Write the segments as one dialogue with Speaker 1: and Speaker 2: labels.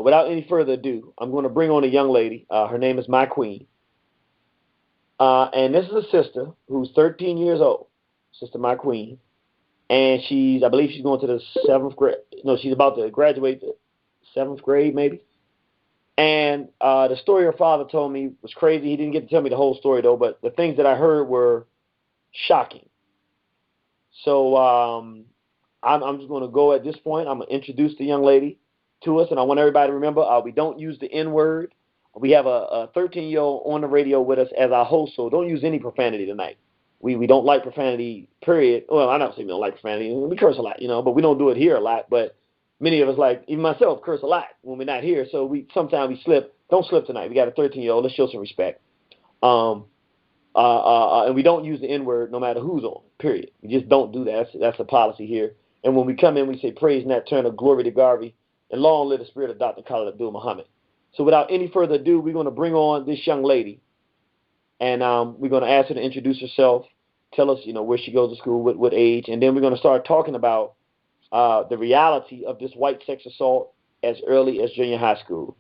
Speaker 1: without any further ado, I'm going to bring on a young lady. Her name is My Queen. And this is a sister who's 13 years old, Sister My Queen. And I believe she's going to the 7th grade. No, she's about to graduate the 7th grade, maybe. And the story her father told me was crazy. He didn't get to tell me the whole story, though, but the things that I heard were shocking. So I'm just going to go at this point. I'm going to introduce the young lady to us, and I want everybody to remember we don't use the N-word. We have a 13-year-old on the radio with us as our host, so don't use any profanity tonight. We don't like profanity, period. Well, I'm not saying we don't like profanity. We curse a lot, but we don't do it here a lot. But many of us, like even myself, curse a lot when we're not here. So sometimes we slip. Don't slip tonight. We got a 13-year-old. Let's show some respect. And we don't use the N-word no matter who's on, period. We just don't do that. That's a policy here. And when we come in, we say praise Nat Turner, glory to Garvey, and long live the spirit of Dr. Khalid Abdul Muhammad. So without any further ado, we're going to bring on this young lady, and we're going to ask her to introduce herself, tell us, where she goes to school, what age, and then we're going to start talking about the reality of this white sex assault as early as junior high school.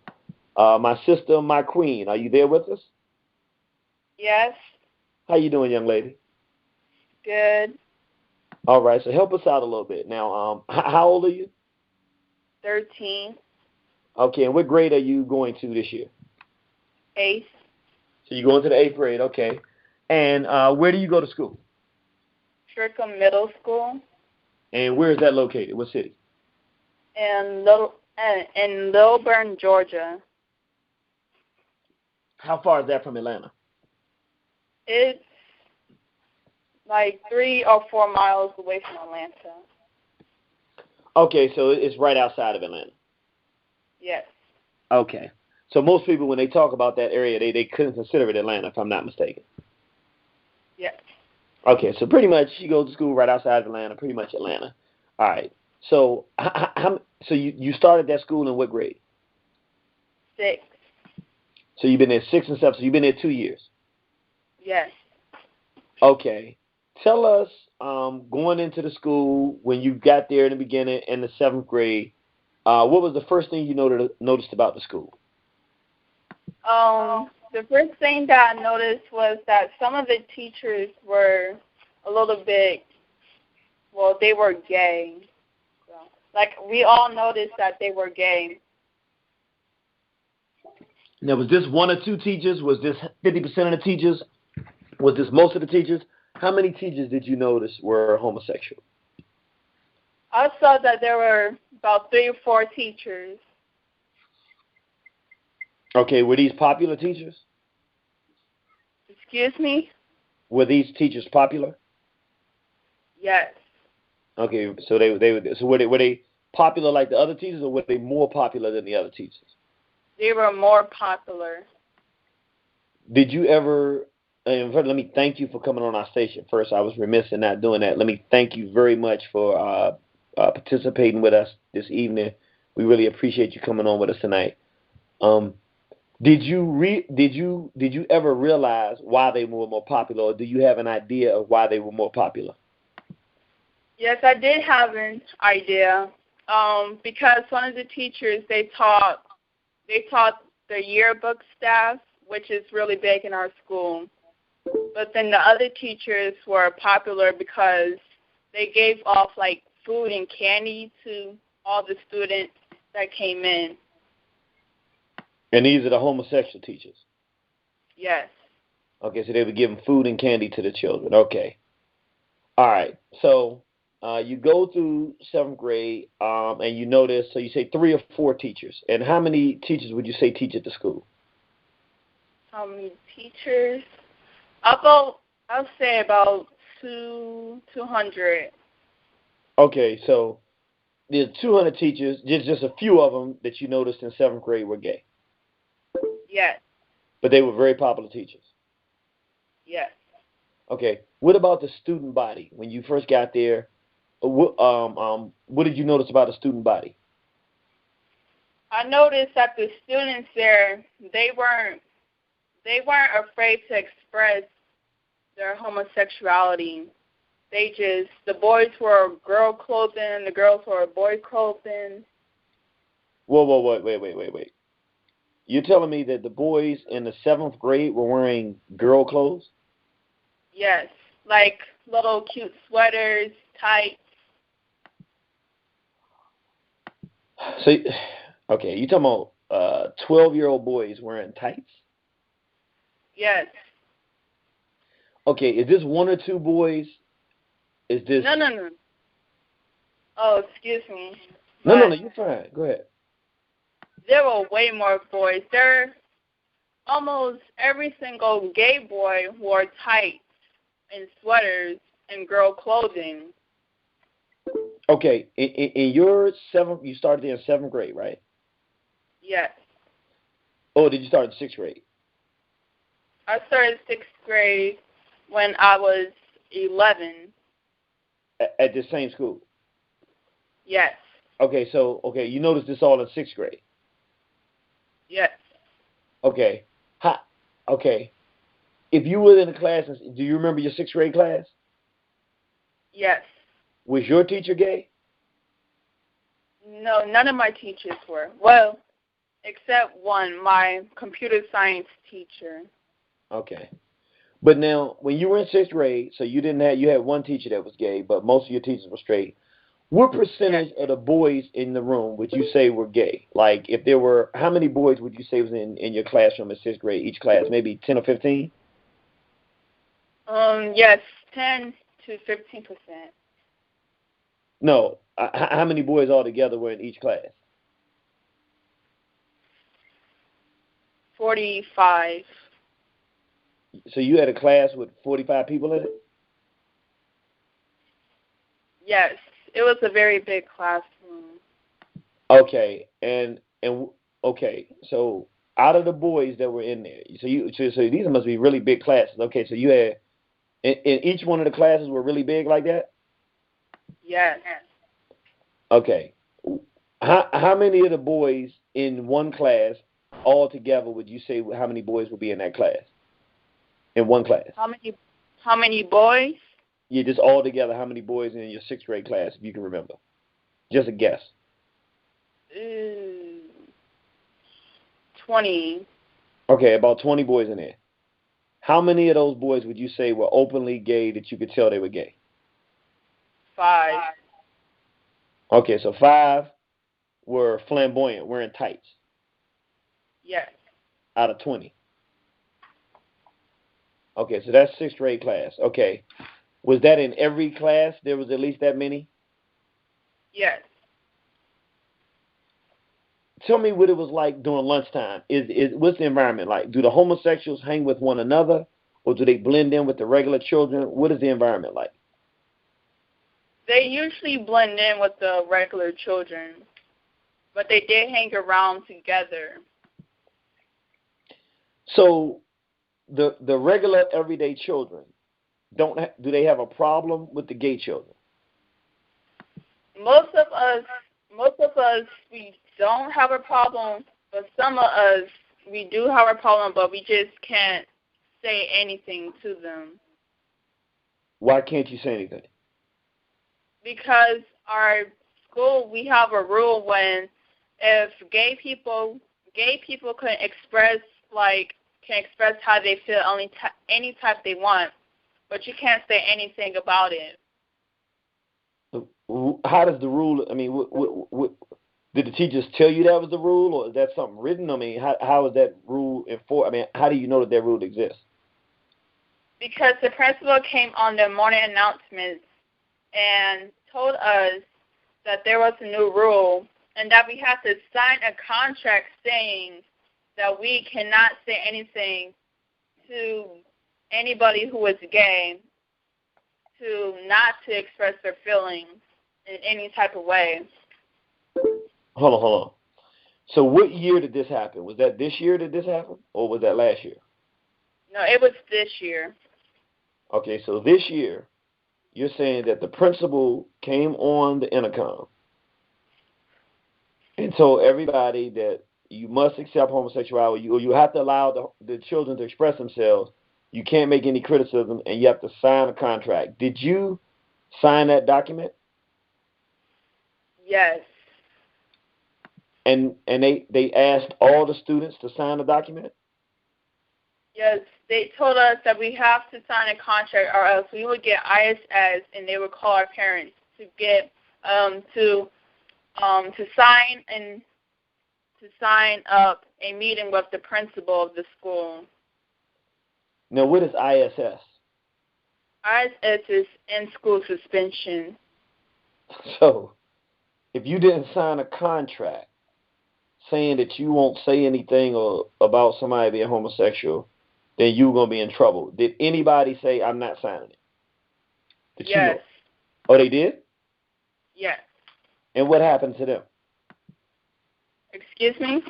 Speaker 1: My sister, My Queen, are you there with us?
Speaker 2: Yes.
Speaker 1: How you doing, young lady?
Speaker 2: Good.
Speaker 1: All right, so help us out a little bit. Now, how old are you?
Speaker 2: 13.
Speaker 1: Okay, and what grade are you going to this year?
Speaker 2: 8th.
Speaker 1: So you're going to the 8th grade, okay. And where do you go to school?
Speaker 2: Strickland Middle School.
Speaker 1: And where is that located? What city?
Speaker 2: In Lilburn, Georgia.
Speaker 1: How far is that from Atlanta?
Speaker 2: It's like 3 or 4 miles away from Atlanta.
Speaker 1: Okay, so it's right outside of Atlanta.
Speaker 2: Yes.
Speaker 1: Okay. So most people, when they talk about that area, they couldn't consider it Atlanta, if I'm not mistaken.
Speaker 2: Yes.
Speaker 1: Okay, so pretty much you go to school right outside of Atlanta, pretty much Atlanta. All right. So so you started that school in what grade?
Speaker 2: 6.
Speaker 1: So you've been there 6 and 7. So you've been there 2 years.
Speaker 2: Yes.
Speaker 1: Okay. Tell us, going into the school, when you got there in the beginning in the 7th grade, what was the first thing you noticed about the school?
Speaker 2: The first thing that I noticed was that some of the teachers were a little bit, they were gay. So, like, we all noticed that they were gay.
Speaker 1: Now, was this 1 or 2 teachers? Was this 50% of the teachers? Was this most of the teachers? How many teachers did you notice were homosexual?
Speaker 2: I saw that there were about 3 or 4 teachers.
Speaker 1: Okay, were these popular teachers?
Speaker 2: Excuse me?
Speaker 1: Were these teachers popular?
Speaker 2: Yes.
Speaker 1: Okay, so were they popular like the other teachers, or were they more popular than the other teachers?
Speaker 2: They were more popular.
Speaker 1: Did you ever? And let me thank you for coming on our station. First, I was remiss in not doing that. Let me thank you very much for participating with us this evening. We really appreciate you coming on with us tonight. Did you ever realize why they were more popular, or do you have an idea of why they were more popular?
Speaker 2: Yes, I did have an idea. Because one of the teachers, they taught the yearbook staff, which is really big in our school. But then the other teachers were popular because they gave off like food and candy to all the students that came in.
Speaker 1: And these are the homosexual teachers?
Speaker 2: Yes.
Speaker 1: Okay, so they were giving food and candy to the children. Okay. All right. So you go through 7th grade, and you notice, so you say 3 or 4 teachers. And how many teachers would you say teach at the school?
Speaker 2: How many teachers? I'll say about 200.
Speaker 1: Okay, so there's 200 teachers. Just a few of them that you noticed in 7th grade were gay.
Speaker 2: Yes.
Speaker 1: But they were very popular teachers.
Speaker 2: Yes.
Speaker 1: Okay. What about the student body? When you first got there, what did you notice about the student body?
Speaker 2: I noticed that the students there, they weren't afraid to express their homosexuality. The boys wore girl clothing, the girls wore boy clothing.
Speaker 1: Whoa, whoa, wait. You're telling me that the boys in the seventh grade were wearing girl clothes?
Speaker 2: Yes, like little cute sweaters, tights.
Speaker 1: So, okay, you talking about 12-year-old boys wearing tights?
Speaker 2: Yes.
Speaker 1: Okay, is this one or two boys? Is this?
Speaker 2: No, no, no. Oh, excuse me.
Speaker 1: No,
Speaker 2: But
Speaker 1: you're fine. Go ahead.
Speaker 2: there were way more boys. There, almost every single gay boy wore tights and sweaters and girl clothing.
Speaker 1: Okay, in your seventh, you started in seventh grade, right?
Speaker 2: Yes.
Speaker 1: Oh, did you start in sixth grade?
Speaker 2: I started sixth grade when I was 11.
Speaker 1: At this same school?
Speaker 2: Yes.
Speaker 1: Okay, so you noticed this all in sixth grade.
Speaker 2: Yes.
Speaker 1: Okay, okay. If you were in a class, do you remember your sixth grade class?
Speaker 2: Yes.
Speaker 1: Was your teacher gay?
Speaker 2: No, none of my teachers were. Well, except one, my computer science teacher.
Speaker 1: Okay. But now, when you were in sixth grade, so you had one teacher that was gay, but most of your teachers were straight. What
Speaker 2: Yes.
Speaker 1: percentage of the boys in the room would you say were gay? Like, if there were, how many boys would you say was in your classroom in sixth grade? Each class, maybe 10 or 15?
Speaker 2: Yes, 10 to 15%.
Speaker 1: No. How many boys altogether were in each class?
Speaker 2: 45.
Speaker 1: So you had a class with 45 people in it?
Speaker 2: Yes, it was a very big classroom.
Speaker 1: Okay. And okay. So out of the boys that were in there, so these must be really big classes. Okay, so you had in each one of the classes were really big like that?
Speaker 2: Yes.
Speaker 1: Okay. How many of the boys in one class altogether would you say how many boys would be in that class? In one class?
Speaker 2: How many boys?
Speaker 1: Yeah, just all together, how many boys in your sixth grade class, if you can remember? Just a guess.
Speaker 2: Ooh, 20.
Speaker 1: Okay, about 20 boys in there. How many of those boys would you say were openly gay that you could tell they were gay?
Speaker 2: 5.
Speaker 1: Okay, so 5 were flamboyant, wearing tights
Speaker 2: Yes.
Speaker 1: out of 20. Okay, so that's sixth grade class. Okay. Was that in every class? There was at least that many?
Speaker 2: Yes.
Speaker 1: Tell me what it was like during lunchtime. What's the environment like? Do the homosexuals hang with one another, or do they blend in with the regular children? What is the environment like?
Speaker 2: They usually blend in with the regular children, but they did hang around together.
Speaker 1: So the regular everyday children do they have a problem with the gay children?
Speaker 2: Most of us, we don't have a problem, but some of us, we do have a problem, but we just can't say anything to them
Speaker 1: Why can't you say anything?
Speaker 2: because our school, we have a rule when if gay people can express how they feel any type they want, but you can't say anything about it.
Speaker 1: How does the rule? I mean, did the teachers tell you that was the rule, or is that something written? I mean, how is that rule enforced? I mean, how do you know that rule exists?
Speaker 2: Because the principal came on the morning announcements and told us that there was a new rule and that we have to sign a contract saying that we cannot say anything to anybody who is gay, to not to express their feelings in any type of way.
Speaker 1: Hold on. So what year did this happen? Was that this year that this happened, or was that last year?
Speaker 2: No, it was this year.
Speaker 1: Okay, so this year, you're saying that the principal came on the intercom and told everybody that you must accept homosexuality, or you have to allow the children to express themselves. You can't make any criticism, and you have to sign a contract. Did you sign that document?
Speaker 2: Yes.
Speaker 1: And they asked all the students to sign the document?
Speaker 2: Yes, they told us that we have to sign a contract, or else we would get ISS, and they would call our parents to get to sign and to sign up a meeting with the principal of the school.
Speaker 1: Now, what is ISS?
Speaker 2: ISS is in-school suspension.
Speaker 1: So, if you didn't sign a contract saying that you won't say anything or about somebody being homosexual, then you're gonna be in trouble. Did anybody say I'm not signing it? Did you
Speaker 2: Yes.
Speaker 1: know? Oh, they did?
Speaker 2: Yes.
Speaker 1: And what happened to them?
Speaker 2: Excuse me?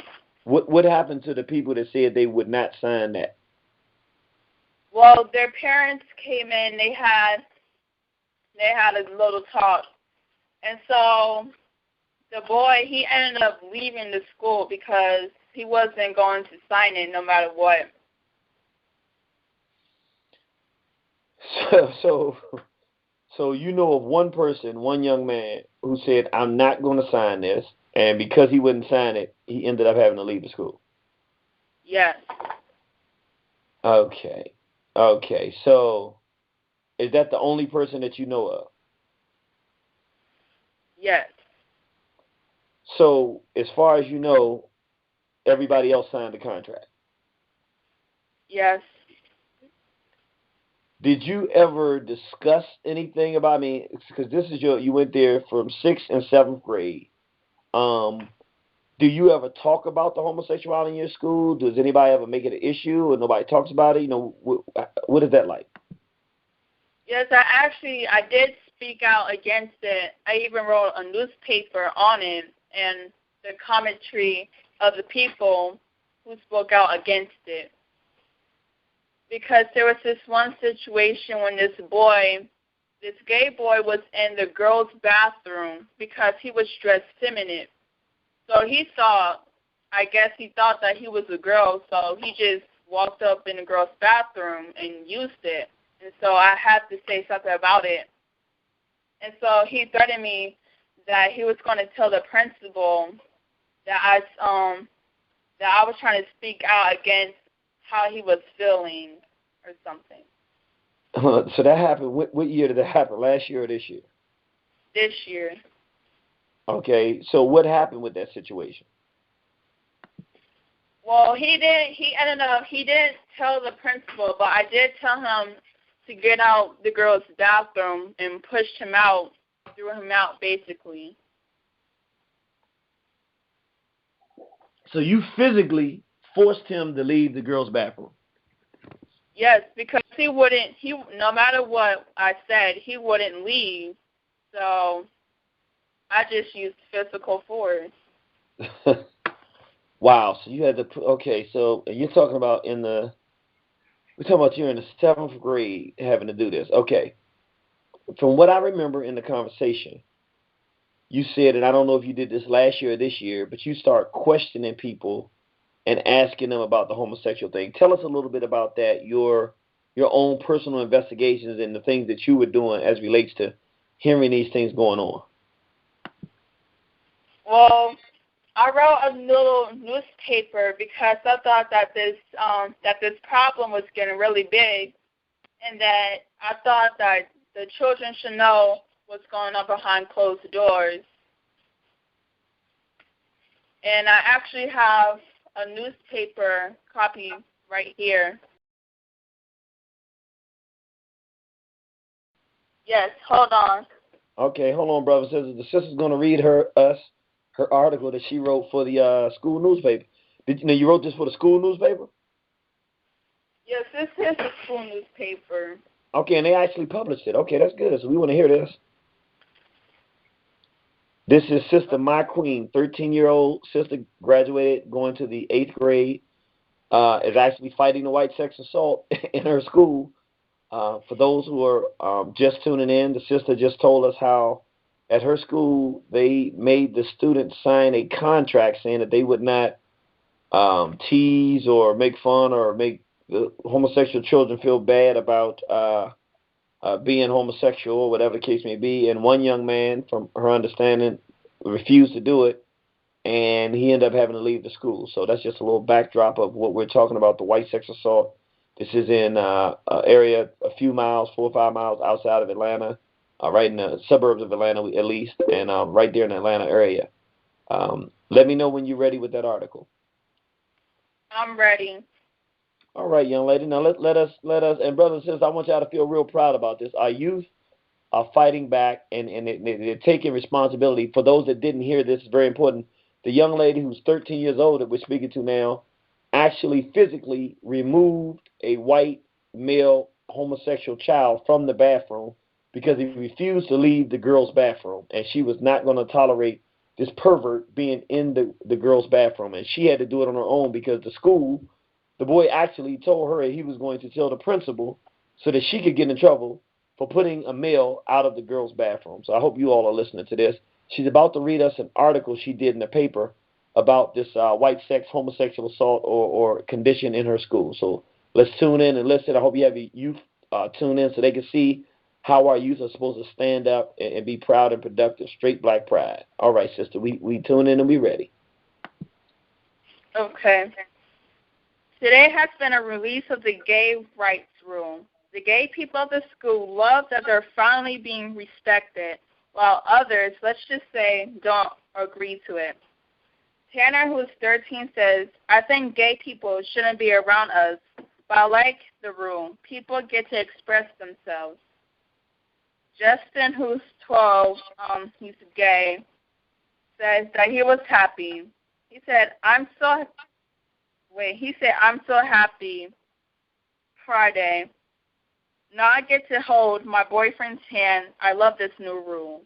Speaker 1: What happened to the people that said they would not sign that?
Speaker 2: Well, their parents came in. They had a little talk, and so the boy, he ended up leaving the school because he wasn't going to sign it no matter what.
Speaker 1: So you know of one person, one young man who said I'm not going to sign this, and because he wouldn't sign it, he ended up having to leave the school.
Speaker 2: Yes.
Speaker 1: Okay. Okay. So is that the only person that you know of?
Speaker 2: Yes.
Speaker 1: So as far as you know, everybody else signed the contract.
Speaker 2: Yes.
Speaker 1: Did you ever discuss anything about me? Because this is you went there from 6th and 7th grade. Um, do you ever talk about the homosexuality in your school? Does anybody ever make it an issue, or nobody talks about it? You know, what is that like?
Speaker 2: Yes, I did speak out against it. I even wrote a newspaper on it and the commentary of the people who spoke out against it. Because there was this one situation when this gay boy was in the girls' bathroom because he was dressed feminine. So I guess he thought that he was a girl, so he just walked up in the girls' bathroom and used it. And so I had to say something about it. And so he threatened me that he was going to tell the principal that I was trying to speak out against how he was feeling or something.
Speaker 1: So that happened. What year did that happen? Last year or this year?
Speaker 2: This year.
Speaker 1: Okay. So what happened with that situation?
Speaker 2: Well, he didn't tell the principal, but I did tell him to get out the girl's bathroom and pushed him out, threw him out basically.
Speaker 1: So you physically forced him to leave the girl's bathroom?
Speaker 2: Yes, because no matter what I said, he wouldn't leave. So I just used physical force.
Speaker 1: Wow. So you had to. Okay. So you're talking about we're talking about you're in the 7th grade having to do this. Okay. From what I remember in the conversation, you said, and I don't know if you did this last year or this year, but you start questioning people and asking them about the homosexual thing. Tell us a little bit about that, your own personal investigations and the things that you were doing as relates to hearing these things going on.
Speaker 2: Well, I wrote a little newspaper because I thought that this problem was getting really big, and that I thought that the children should know what's going on behind closed doors. And I actually have a newspaper copy right here. Yes, hold on.
Speaker 1: Okay, hold on, brother. The sister's going to read her article that she wrote for the school newspaper. Did you know you wrote this for the school newspaper?
Speaker 2: Yes, this is a school newspaper.
Speaker 1: Okay, and they actually published it. Okay, that's good. So we want to hear this. This is Sister My Queen, 13-year-old sister, graduated, going to the 8th grade, is actually fighting the white sex assault in her school. For those who are just tuning in, the sister just told us how at her school they made the students sign a contract saying that they would not tease or make fun or make the homosexual children feel bad about being homosexual or whatever the case may be. And one young man, from her understanding, refused to do it. and he ended up having to leave the school. So that's just a little backdrop of what we're talking about, the white sex assault. This is in an area a few miles, 4 or 5 miles outside of Atlanta, right in the suburbs of Atlanta at least, and right there in the Atlanta area. Let me know when you're ready with that article.
Speaker 2: I'm ready.
Speaker 1: All right, young lady. Now let us, and brothers and sisters, I want y'all to feel real proud about this. Our youth are fighting back, and they're taking responsibility. For those that didn't hear this, is very important. The young lady who's 13 years old that we're speaking to now actually physically removed a white male homosexual child from the bathroom because he refused to leave the girls' bathroom, and she was not going to tolerate this pervert being in the girls' bathroom, and she had to do it on her own because the boy actually told her he was going to tell the principal so that she could get in trouble for putting a male out of the girls' bathroom. So I hope you all are listening to this. She's about to read us an article she did in the paper about this white sex homosexual assault or condition in her school. So let's tune in and listen. I hope you have your youth tune in so they can see how our youth are supposed to stand up and be proud and productive. Straight black pride. All right, sister, we tune in and we ready.
Speaker 2: Okay. Today has been a release of the gay rights room. The gay people of the school love that they're finally being respected, while others, let's just say, don't agree to it. Tanner, who is 13, says, I think gay people shouldn't be around us, but I like the room. People get to express themselves. Justin, who's 12, he's gay, says that he was happy. He said, I'm so happy Friday. Now I get to hold my boyfriend's hand. I love this new rule.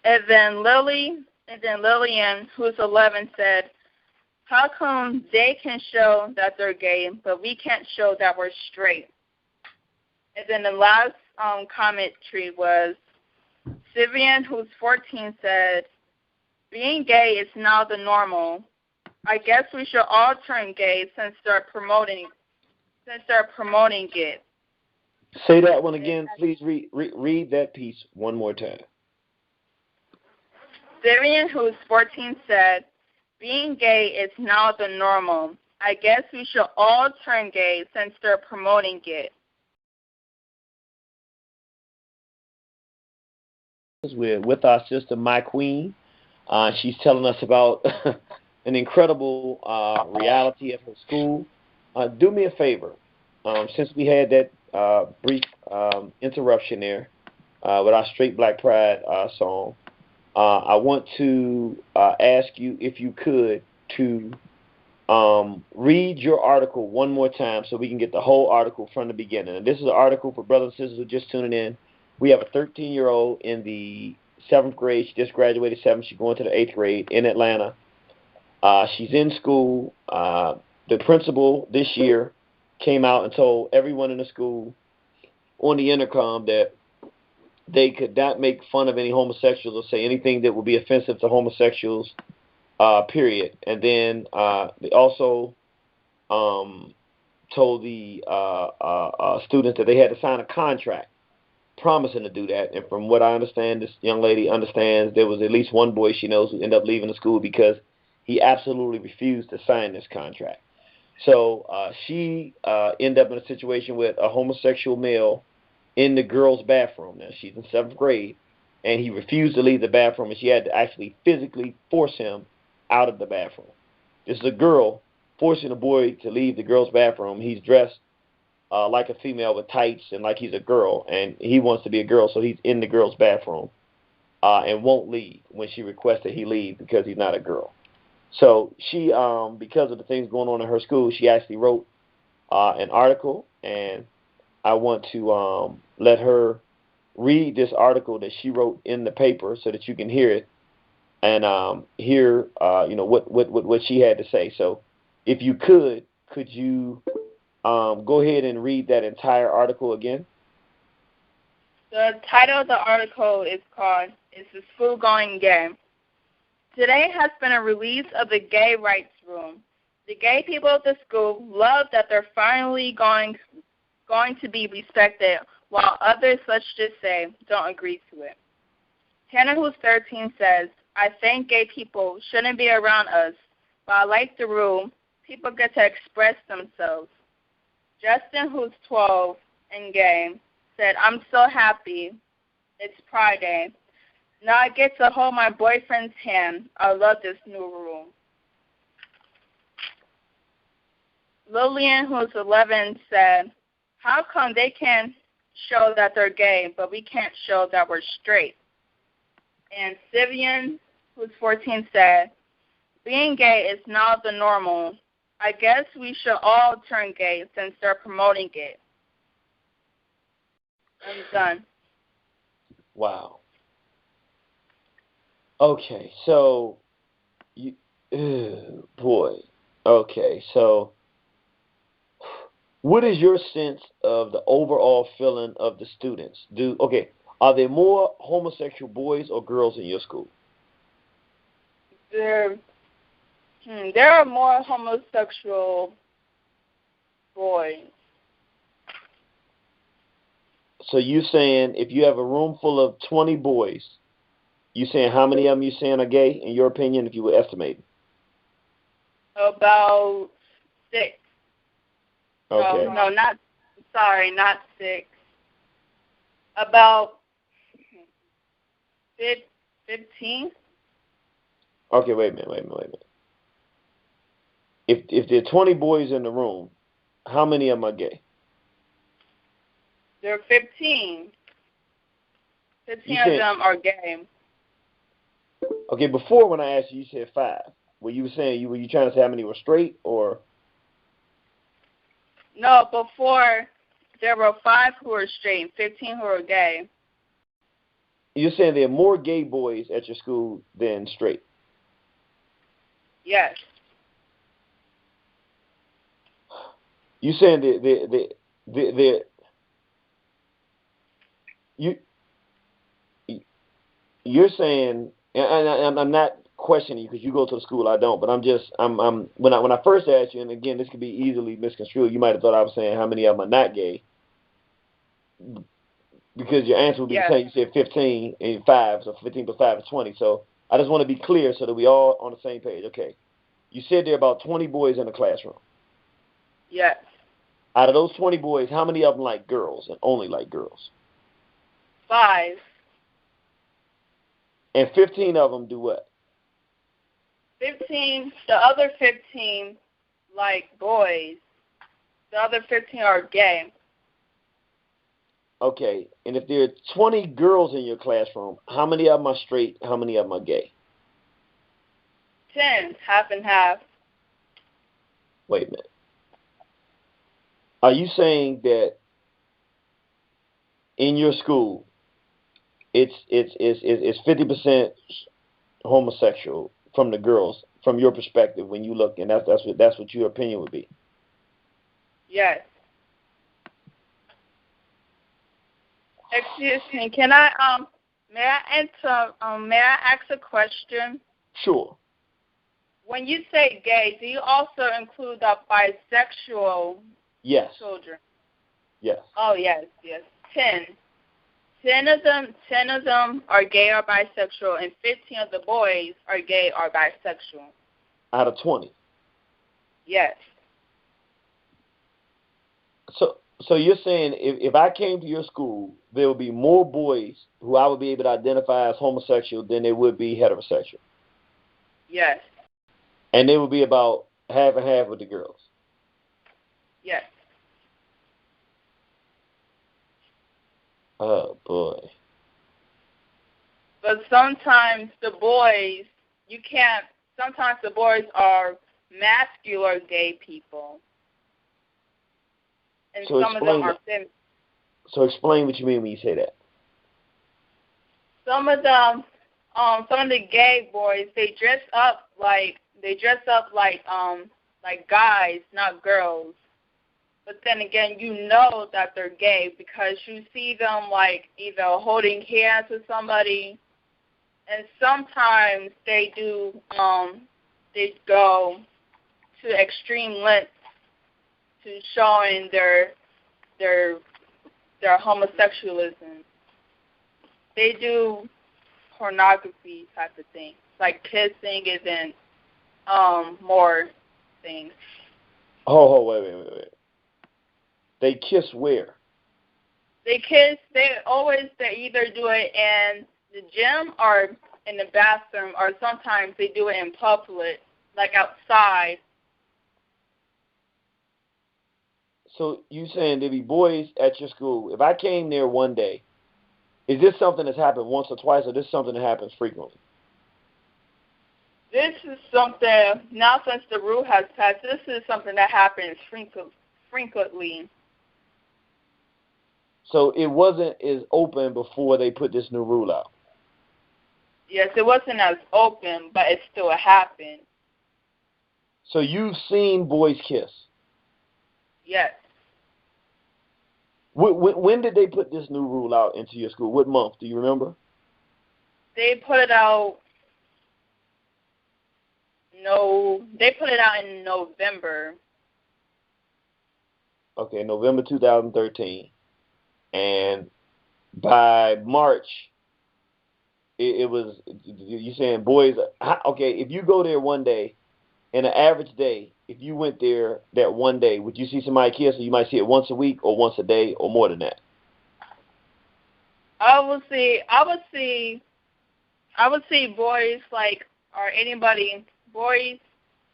Speaker 2: And then Lillian, who's 11, said, how come they can show that they're gay, but we can't show that we're straight? And then the last commentary was Sivian, who's 14, said, being gay is now the normal. I guess we should all turn gay since they're promoting it.
Speaker 1: Say that one again, please. Read that piece one more time.
Speaker 2: Sivian, who's 14, said, being gay is now the normal. I guess we should all turn gay since they're promoting it.
Speaker 1: We're with our sister, my queen. She's telling us about an incredible reality at her school. Do me a favor. Since we had that brief interruption there with our Straight Black Pride song, I want to ask you if you could to read your article one more time so we can get the whole article from the beginning. And this is an article for brothers and sisters who are just tuning in. We have a 13-year-old in the 7th grade. She just graduated 7th. She's going to the 8th grade in Atlanta. She's in school. The principal this year came out and told everyone in the school on the intercom that they could not make fun of any homosexuals or say anything that would be offensive to homosexuals, period. And then they also told the students that they had to sign a contract promising to do that. And from what I understand, this young lady understands there was at least one boy she knows who ended up leaving the school because he absolutely refused to sign this contract. So she ended up in a situation with a homosexual male in the girls' bathroom. Now, she's in 7th grade, and he refused to leave the bathroom, and she had to actually physically force him out of the bathroom. This is a girl forcing a boy to leave the girls' bathroom. He's dressed like a female with tights and like he's a girl, and he wants to be a girl, so he's in the girls' bathroom and won't leave when she requests that he leave because he's not a girl. So she, because of the things going on in her school, she actually wrote an article, and I want to let her read this article that she wrote in the paper so that you can hear it and hear what she had to say. So if you could you go ahead and read that entire article again?
Speaker 2: The title of the article is called "Is the School Going Gay?" Today has been a release of the Gay Rights Room. The gay people of the school love that they're finally going to be respected, while others, let's just say, don't agree to it. Kenna, who's 13, says, I think gay people shouldn't be around us, but I like the rule. People get to express themselves. Justin, who's 12 and gay, said, I'm so happy. It's Pride Day. Now I get to hold my boyfriend's hand. I love this new rule. Lillian, who's 11, said, how come they can show that they're gay, but we can't show that we're straight? And Sivian, who's 14, said, being gay is now the normal. I guess we should all turn gay since they're promoting it. I'm done.
Speaker 1: Wow. Okay, so boy. Okay, so what is your sense of the overall feeling of the students? Are there more homosexual boys or girls in your school?
Speaker 2: There are more homosexual boys.
Speaker 1: So you saying if you have a room full of 20 boys, you saying how many of them you saying are gay, in your opinion, if you would estimate?
Speaker 2: About 6.
Speaker 1: Okay.
Speaker 2: No, not 6. About 15.
Speaker 1: Okay, wait a minute. If there are 20 boys in the room, how many of them are gay?
Speaker 2: There are 15. 15 of them are gay.
Speaker 1: Okay, before when I asked you, you said 5. Were you trying to say how many were straight or?
Speaker 2: No, before there were 5 who were straight, 15 who were gay.
Speaker 1: You're saying there are more gay boys at your school than straight?
Speaker 2: Yes.
Speaker 1: You saying you're saying, and I'm not questioning you because you go to the school, I don't, but when I first asked you, and again this could be easily misconstrued, you might have thought I was saying how many of them are not gay, because your answer would be the same. You said 15 and 5, so 15 plus 5 is 20. So I just want to be clear so that we all on the same page. Okay, you said there are about 20 boys in the classroom.
Speaker 2: Yes.
Speaker 1: Out of those 20 boys, how many of them like girls and only like girls?
Speaker 2: 5.
Speaker 1: And 15 of them do what?
Speaker 2: 15. The other 15 like boys. The other 15 are gay.
Speaker 1: Okay, and if there are 20 girls in your classroom, how many of them are straight? How many of them are gay?
Speaker 2: 10, half and half.
Speaker 1: Wait a minute. Are you saying that in your school, it's 50% homosexual from the girls, from your perspective when you look, and that's what your opinion would be?
Speaker 2: Yes. Excuse me. Can I may I ask a question?
Speaker 1: Sure.
Speaker 2: When you say gay, do you also include the bisexual children?
Speaker 1: Yes.
Speaker 2: Oh yes. 10. 10 of them are gay or bisexual, and 15 of the boys are gay or bisexual.
Speaker 1: Out of 20.
Speaker 2: Yes.
Speaker 1: So you're saying if I came to your school, there would be more boys who I would be able to identify as homosexual than there would be heterosexual?
Speaker 2: Yes.
Speaker 1: And they would be about half and half with the girls?
Speaker 2: Yes.
Speaker 1: Oh, boy.
Speaker 2: But sometimes the boys are masculine gay people. And
Speaker 1: So
Speaker 2: some of them are feminine.
Speaker 1: So explain what you mean when you say that.
Speaker 2: Some of the gay boys, they dress up like guys, not girls. But then again, you know that they're gay because you see them like either holding hands with somebody, and sometimes they go to extreme lengths to showing their homosexualism. They do pornography type of thing. Like kissing isn't more things.
Speaker 1: Oh, wait. They kiss where?
Speaker 2: They kiss. They either do it in the gym or in the bathroom, or sometimes they do it in public, like outside.
Speaker 1: So you saying there be boys at your school? If I came there one day, is this something that's happened once or twice, or this something that happens frequently?
Speaker 2: This is something, now since the rule has passed, this is something that happens frequently.
Speaker 1: So it wasn't as open before they put this new rule out?
Speaker 2: Yes, it wasn't as open, but it still happened.
Speaker 1: So you've seen boys kiss?
Speaker 2: Yes.
Speaker 1: When did they put this new rule out into your school? What month? Do you remember?
Speaker 2: They put it out. No, they put it out in November.
Speaker 1: Okay, November 2013. And by March, it was, you saying boys, okay, if you go there one day, in an average day, if you went there that one day, would you see somebody kiss, or you might see it once a week or once a day or more than that?
Speaker 2: I would see boys boys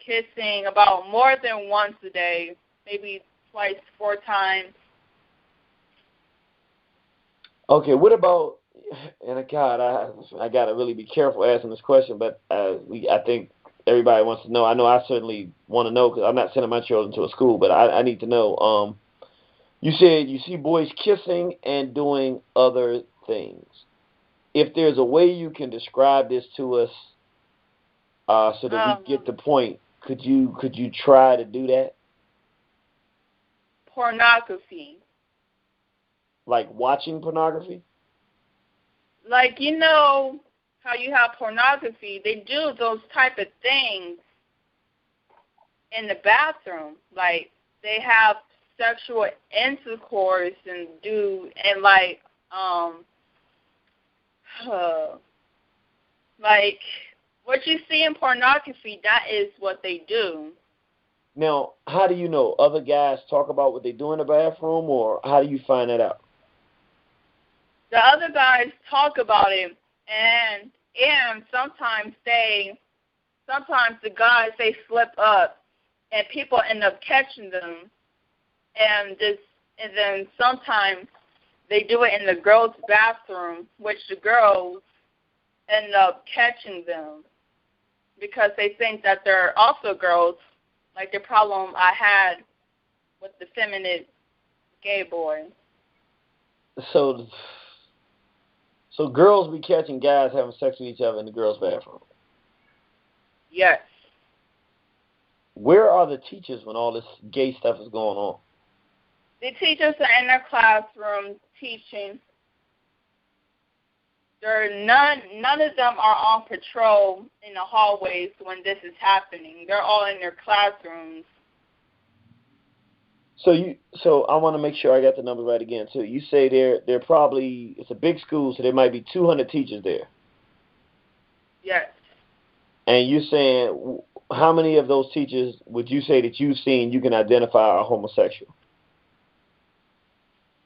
Speaker 2: kissing about more than once a day, maybe twice, 4 times.
Speaker 1: Okay, what about, and God, I gotta really be careful asking this question, but I think everybody wants to know. I know I certainly want to know because I'm not sending my children to a school, but I need to know. You said you see boys kissing and doing other things. If there's a way you can describe this to us, so that we get the point, could you try to do that?
Speaker 2: Pornography.
Speaker 1: Like watching pornography?
Speaker 2: Like, you know how you have pornography, they do those type of things in the bathroom. Like, they have sexual intercourse and like what you see in pornography, that is what they do.
Speaker 1: Now, how do you know? Other guys talk about what they do in the bathroom, or how do you find that out?
Speaker 2: The other guys talk about it, and sometimes the guys, they slip up, and people end up catching them, and then sometimes they do it in the girls' bathroom, which the girls end up catching them because they think that they're also girls, like the problem I had with the feminine gay boy.
Speaker 1: So girls be catching guys having sex with each other in the girls' bathroom?
Speaker 2: Yes.
Speaker 1: Where are the teachers when all this gay stuff is going on?
Speaker 2: The teachers are in their classroom teaching. None of them are on patrol in the hallways when this is happening. They're all in their classrooms.
Speaker 1: So I want to make sure I got the number right again. So you say they're probably, it's a big school, so there might be 200 teachers there.
Speaker 2: Yes.
Speaker 1: And you're saying how many of those teachers would you say that you've seen you can identify are homosexual?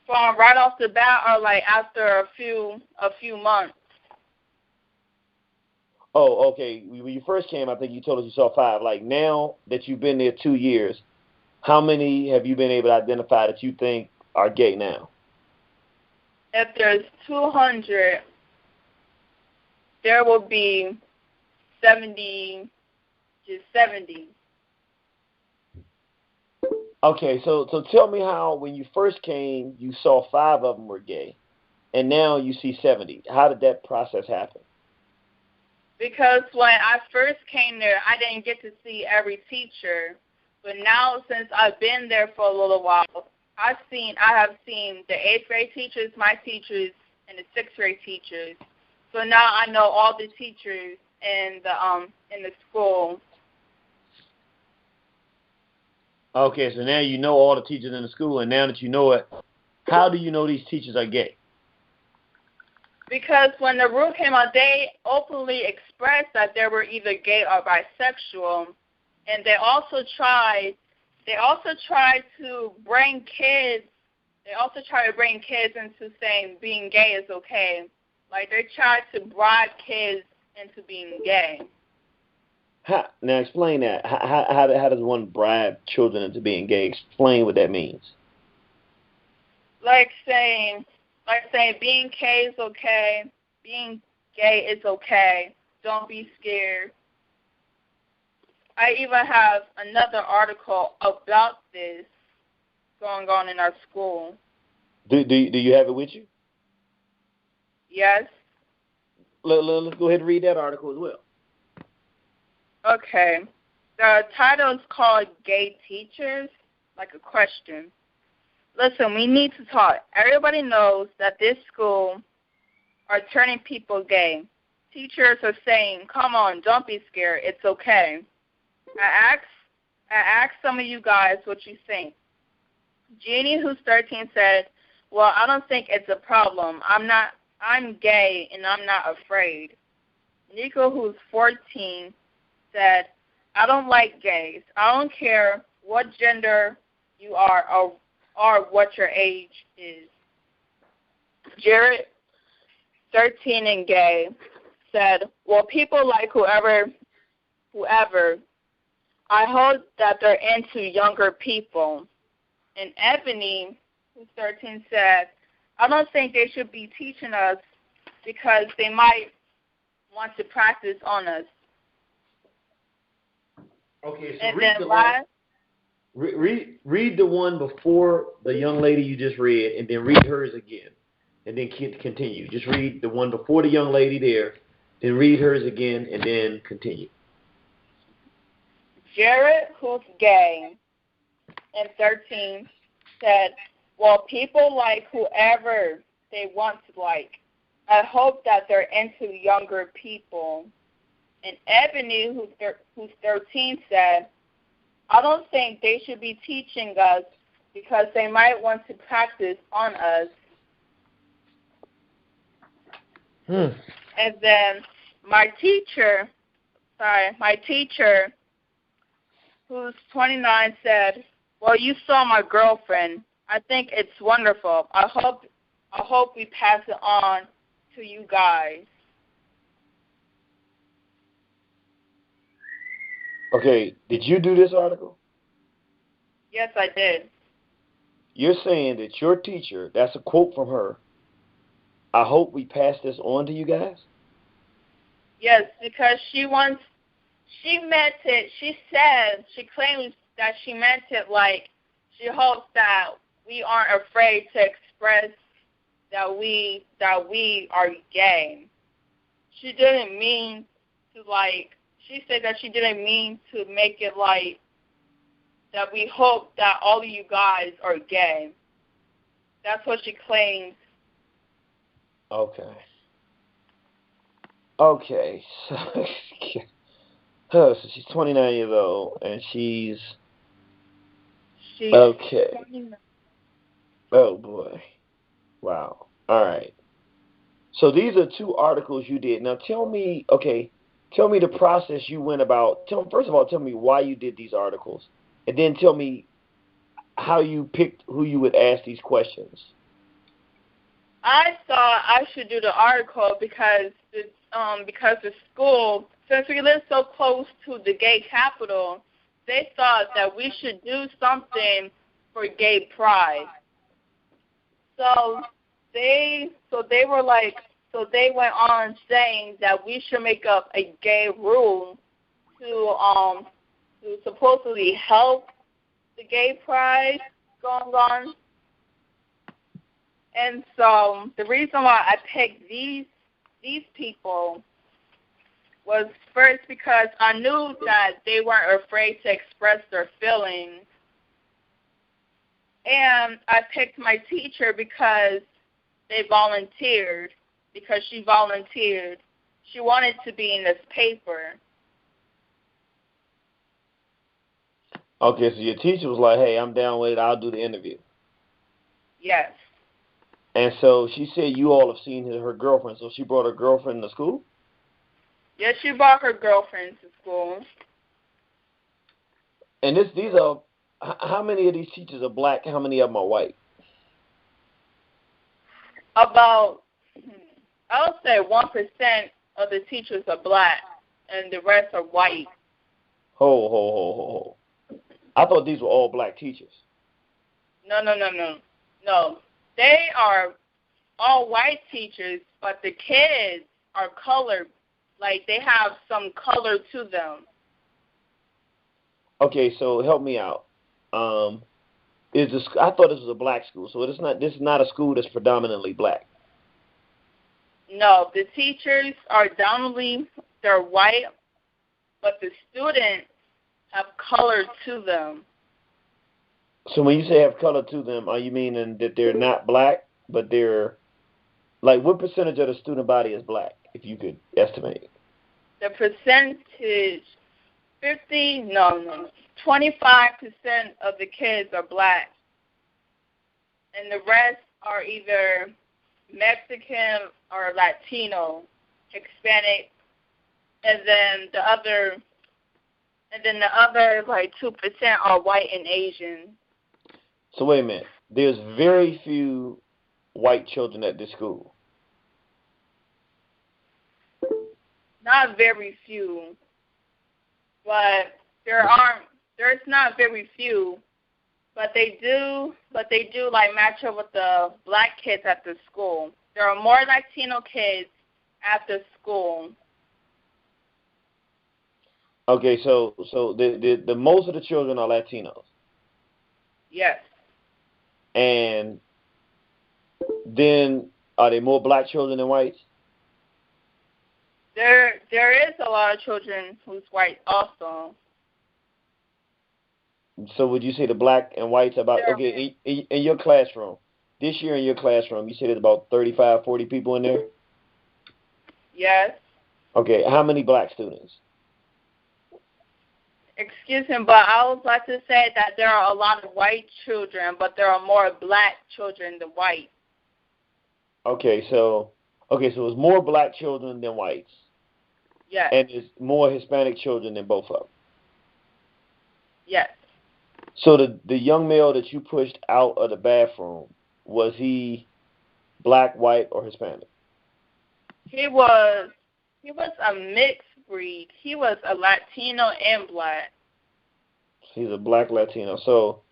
Speaker 2: From right off the bat, or like after a few months?
Speaker 1: Oh, okay. When you first came, I think you told us you saw 5. Like now that you've been there 2 years, how many have you been able to identify that you think are gay now?
Speaker 2: If there's 200, there will be 70.
Speaker 1: Okay, so tell me how when you first came, you saw 5 of them were gay, and now you see 70. How did that process happen?
Speaker 2: Because when I first came there, I didn't get to see every teacher. But now, since I've been there for a little while, I have seen the 8th grade teachers, my teachers, and the 6th grade teachers. So now I know all the teachers in the school.
Speaker 1: Okay, so now you know all the teachers in the school, and now that you know it, how do you know these teachers are gay?
Speaker 2: Because when the rule came out, they openly expressed that they were either gay or bisexual, and they also tried to bring kids. They also tried to bring kids into saying being gay is okay. Like they tried to bribe kids into being gay.
Speaker 1: Now explain that. How does one bribe children into being gay? Explain what that means.
Speaker 2: Like saying being gay is okay. Being gay is okay. Don't be scared. I even have another article about this going on in our school.
Speaker 1: Do you have it with you?
Speaker 2: Yes.
Speaker 1: Let's go ahead and read that article as well.
Speaker 2: Okay. The title is called Gay Teachers, like a question. Listen, we need to talk. Everybody knows that this school are turning people gay. Teachers are saying, come on, don't be scared. It's okay. I asked some of you guys what you think. Jeannie, who's 13, said, well, I don't think it's a problem. I'm gay and I'm not afraid. Nico, who's 14, said, I don't like gays. I don't care what gender you are or what your age is. Jared, 13 and gay, said, well, people like whoever, I hope that they're into younger people. And Ebony, who's 13, said, I don't think they should be teaching us because they might want to practice on us.
Speaker 1: Okay, so
Speaker 2: and
Speaker 1: read
Speaker 2: then
Speaker 1: read the one before the young lady you just read, and then read hers again, and then continue. Just read the one before the young lady there, then read hers again, and then continue.
Speaker 2: Jared, who's gay, and 13, said, well, people like whoever they want to like. I hope that they're into younger people. And Ebony, who's 13, said, I don't think they should be teaching us because they might want to practice on us. And then my teacher, who's 29, said, well, you saw my girlfriend. I think it's wonderful. I hope we pass it on to you guys.
Speaker 1: Okay, did you do this article?
Speaker 2: Yes, I did.
Speaker 1: You're saying that your teacher, that's a quote from her, I hope we pass this on to you guys?
Speaker 2: Yes, because she meant it, she claims that she meant it like she hopes that we aren't afraid to express that we are gay. She didn't mean to she said that she didn't mean to make it like that we hope that all of you guys are gay. That's what she claims.
Speaker 1: Okay. So she's 29 years old, and she's okay.
Speaker 2: 29.
Speaker 1: Oh, boy. Wow. All right. So these are two articles you did. Now tell me the process you went about. First of all, tell me why you did these articles, and then tell me how you picked who you would ask these questions.
Speaker 2: I thought I should do the article because the school, since we live so close to the gay capital, they thought that we should do something for gay pride. So they went on saying that we should make up a gay rule to supposedly help the gay pride going on. And so the reason why I picked these people was first because I knew that they weren't afraid to express their feelings. And I picked my teacher because she volunteered. She wanted to be in this paper.
Speaker 1: Okay, so your teacher was like, hey, I'm down with it. I'll do the interview.
Speaker 2: Yes.
Speaker 1: And so she said you all have seen her girlfriend. So she brought her girlfriend to school?
Speaker 2: Yes, she brought her girlfriend to school.
Speaker 1: And these are, how many of these teachers are black? How many of them are white?
Speaker 2: About, I would say 1% of the teachers are black, and the rest are white.
Speaker 1: Ho. I thought these were all black teachers.
Speaker 2: No. They are all white teachers, but the kids are colored. Like, they have some color to them.
Speaker 1: Okay, so help me out. I thought this was a black school, so this is not a school that's predominantly black.
Speaker 2: No, the teachers are dominantly, they're white, but the students have color to them.
Speaker 1: So when you say have color to them, are you meaning that they're not black, but they're, like, what percentage of the student body is black, if you could estimate?
Speaker 2: The percentage, 25% of the kids are black, and the rest are either Mexican or Latino, Hispanic, and then the other like 2% are white and Asian.
Speaker 1: So wait a minute. There's very few white children at this school.
Speaker 2: Not very few, but there's not very few, but they do like match up with the black kids at the school. There are more Latino kids at the school.
Speaker 1: Okay, so the most of the children are Latinos.
Speaker 2: Yes.
Speaker 1: And then are there more black children than whites?
Speaker 2: There is a lot of children who's white also.
Speaker 1: So would you say the black and whites about, okay, in your classroom, this year in your classroom, you said there's about 35, 40 people in there?
Speaker 2: Yes.
Speaker 1: Okay, how many black students?
Speaker 2: Excuse me, but I would like to say that there are a lot of white children, but there are more black children than white.
Speaker 1: Okay, so it's more black children than whites.
Speaker 2: Yes.
Speaker 1: And there's more Hispanic children than both of them.
Speaker 2: Yes.
Speaker 1: So the young male that you pushed out of the bathroom, was he black, white, or Hispanic?
Speaker 2: He was a mixed breed. He was a Latino and black.
Speaker 1: He's a black Latino. So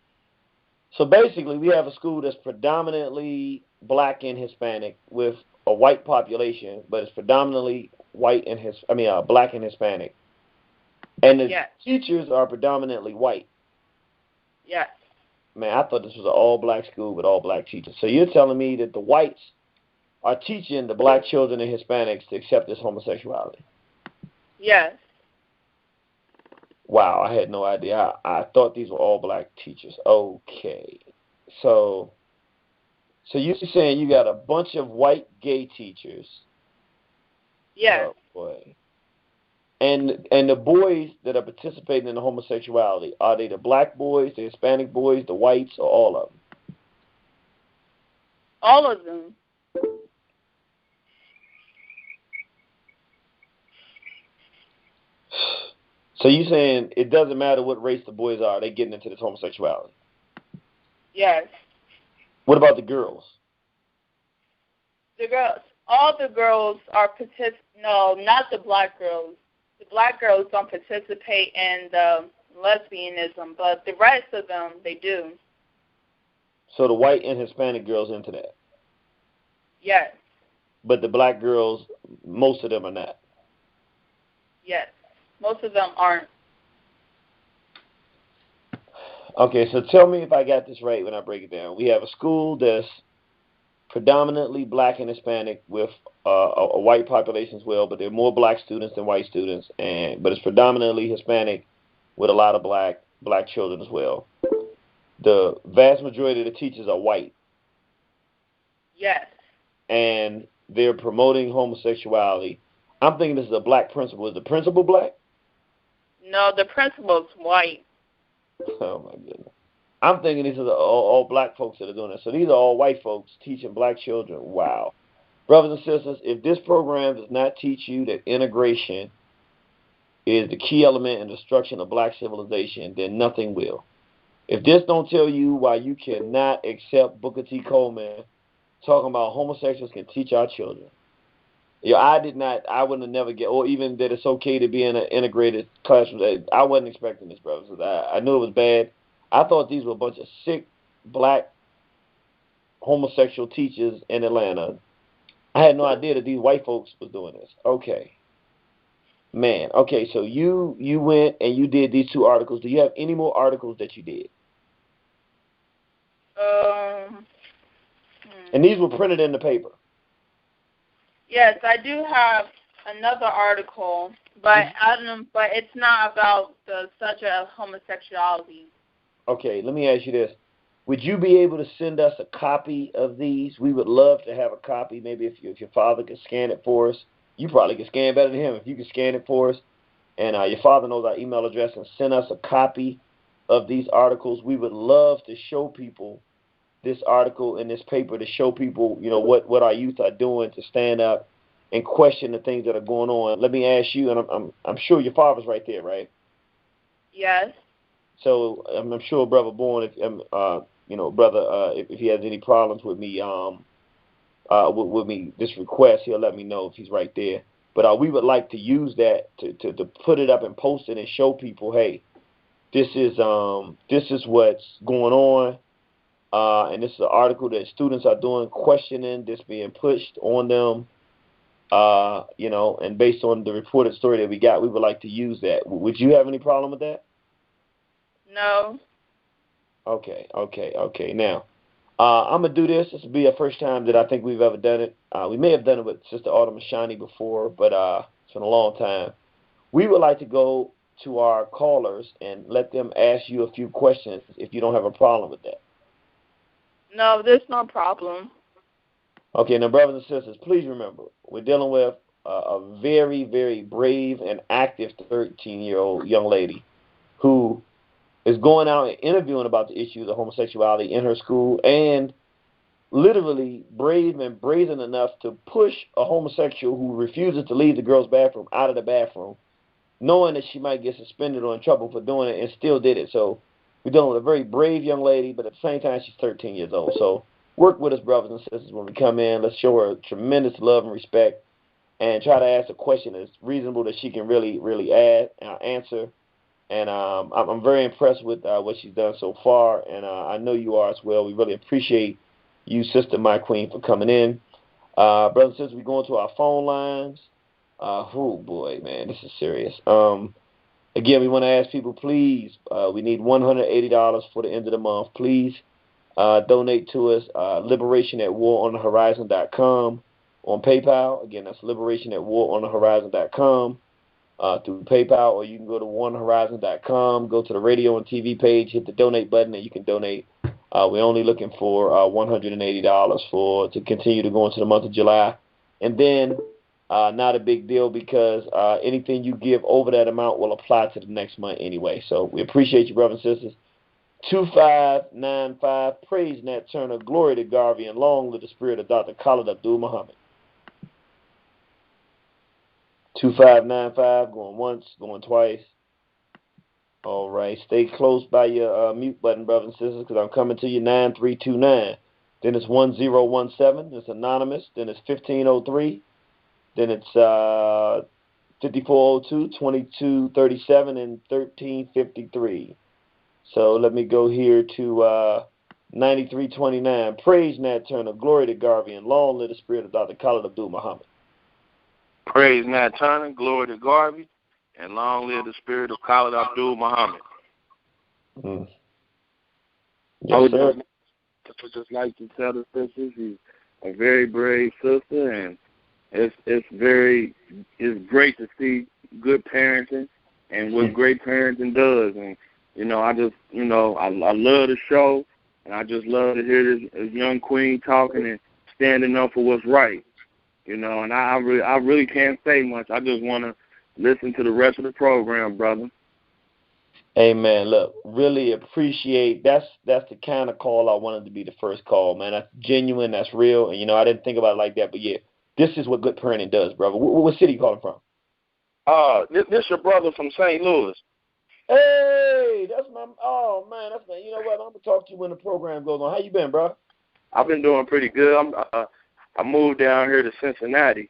Speaker 1: basically, we have a school that's predominantly black and Hispanic with a white population, but it's predominantly black and Hispanic. And the teachers are predominantly white.
Speaker 2: Yes.
Speaker 1: Man, I thought this was an all-black school with all-black teachers. So you're telling me that the whites are teaching the black children and Hispanics to accept this homosexuality?
Speaker 2: Yes.
Speaker 1: Wow, I had no idea. I thought these were all-black teachers. Okay. So you're saying you got a bunch of white gay teachers.
Speaker 2: Yes.
Speaker 1: Oh, boy. And the boys that are participating in the homosexuality, are they the black boys, the Hispanic boys, the whites, or all of them?
Speaker 2: All of them.
Speaker 1: So you saying it doesn't matter what race the boys are, they getting into this homosexuality?
Speaker 2: Yes.
Speaker 1: What about the girls?
Speaker 2: The girls. All the girls are no, not the black girls. The black girls don't participate in the lesbianism, but the rest of them, they do.
Speaker 1: So the white and Hispanic girls into that?
Speaker 2: Yes.
Speaker 1: But the black girls, most of them are not?
Speaker 2: Yes. Most of them aren't.
Speaker 1: Okay, so tell me if I got this right when I break it down. We have a school that's predominantly black and Hispanic with a white population as well, but there are more black students than white students, but it's predominantly Hispanic with a lot of black children as well. The vast majority of the teachers are white.
Speaker 2: Yes.
Speaker 1: And they're promoting homosexuality. I'm thinking this is a black principal. Is the principal black?
Speaker 2: No, the principal's white.
Speaker 1: Oh, my goodness. I'm thinking these are all black folks that are doing it. So these are all white folks teaching black children. Wow. Brothers and sisters, if this program does not teach you that integration is the key element in the destruction of black civilization, then nothing will. If this don't tell you why you cannot accept Booker T. Coleman talking about homosexuals can teach our children, I wouldn't have never get, or even that it's okay to be in an integrated classroom. I wasn't expecting this, brothers. I knew it was bad. I thought these were a bunch of sick black homosexual teachers in Atlanta. I had no idea that these white folks was doing this. Okay. Man, okay, so you went and you did these 2 articles. Do you have any more articles that you did? And these were printed in the paper.
Speaker 2: Yes, I do have another article, but but it's not about the subject of homosexuality.
Speaker 1: Okay, let me ask you this. Would you be able to send us a copy of these? We would love to have a copy. Maybe if your father could scan it for us. You probably could scan better than him. If you could scan it for us, and your father knows our email address, and send us a copy of these articles, we would love to show people this article in this paper, to show people, what our youth are doing to stand up and question the things that are going on. Let me ask you, and I'm sure your father's right there, right?
Speaker 2: Yes.
Speaker 1: So I'm sure Brother Bourne, if he has any problems with me, with me this request, he'll let me know if he's right there. But we would like to use that to put it up and post it and show people, hey, this is what's going on, and this is an article that students are doing, questioning this being pushed on them, and based on the reported story that we got, we would like to use that. Would you have any problem with that?
Speaker 2: No.
Speaker 1: Okay. Now, I'm going to do this. This will be the first time that I think we've ever done it. We may have done it with Sister Autumn Ashani before, but it's been a long time. We would like to go to our callers and let them ask you a few questions if you don't have a problem with that.
Speaker 2: No, there's no problem.
Speaker 1: Okay, now, brothers and sisters, please remember, we're dealing with a very, very brave and active 13-year-old young lady who is going out and interviewing about the issues of homosexuality in her school, and literally brave and brazen enough to push a homosexual who refuses to leave the girls' bathroom out of the bathroom, knowing that she might get suspended or in trouble for doing it, and still did it. So we're dealing with a very brave young lady, but at the same time, she's 13 years old. So work with us, brothers and sisters, when we come in. Let's show her tremendous love and respect, and try to ask a question that's reasonable that she can really, really answer. And I'm very impressed with what she's done so far, and I know you are as well. We really appreciate you, Sister My Queen, for coming in. Brothers and sisters, we're going to our phone lines. Oh, boy, man, this is serious. Again, we want to ask people, please, we need $180 for the end of the month. Please donate to us, liberation@waronthehorizon.com on PayPal. Again, that's liberation@waronthehorizon.com. Through PayPal, or you can go to onehorizon.com, go to the radio and TV page, hit the donate button, and you can donate. We're only looking for $180 to continue to go into the month of July. And then not a big deal, because anything you give over that amount will apply to the next month anyway. So we appreciate you, brothers and sisters. 2595, praise Nat Turner, glory to Garvey, and long live the spirit of Dr. Khalid Abdul Muhammad. 2595, going once, going twice. All right, stay close by your mute button, brothers and sisters, because I'm coming to you. 9329. Then it's 1017. It's anonymous. Then it's 1503. Then it's 5402, 2237, and 1353. So let me go here to 9329. Praise Nat Turner, glory to Garvey, and long live the spirit of Dr. Khalid Abdul Muhammad.
Speaker 3: Praise Nat Turner, glory to Garvey, and long live the spirit of Khalid Abdul Muhammad.
Speaker 1: Yes, I would
Speaker 3: just like to tell the sisters, she's a very brave sister, and it's great to see good parenting and what great parenting does. And I love the show, and I just love to hear this young queen talking and standing up for what's right. And I really can't say much. I just want to listen to the rest of the program, brother.
Speaker 1: Hey man, look, really appreciate that's the kind of call I wanted to be the first call, man. That's genuine, that's real, and I didn't think about it like that, but yeah, this is what good parenting does, brother. What city you calling from?
Speaker 3: This your brother from St. Louis.
Speaker 1: Hey, that's my oh man, that's my. You know what? I'm gonna talk to you when the program goes on. How you been, bro?
Speaker 3: I've been doing pretty good. I moved down here to Cincinnati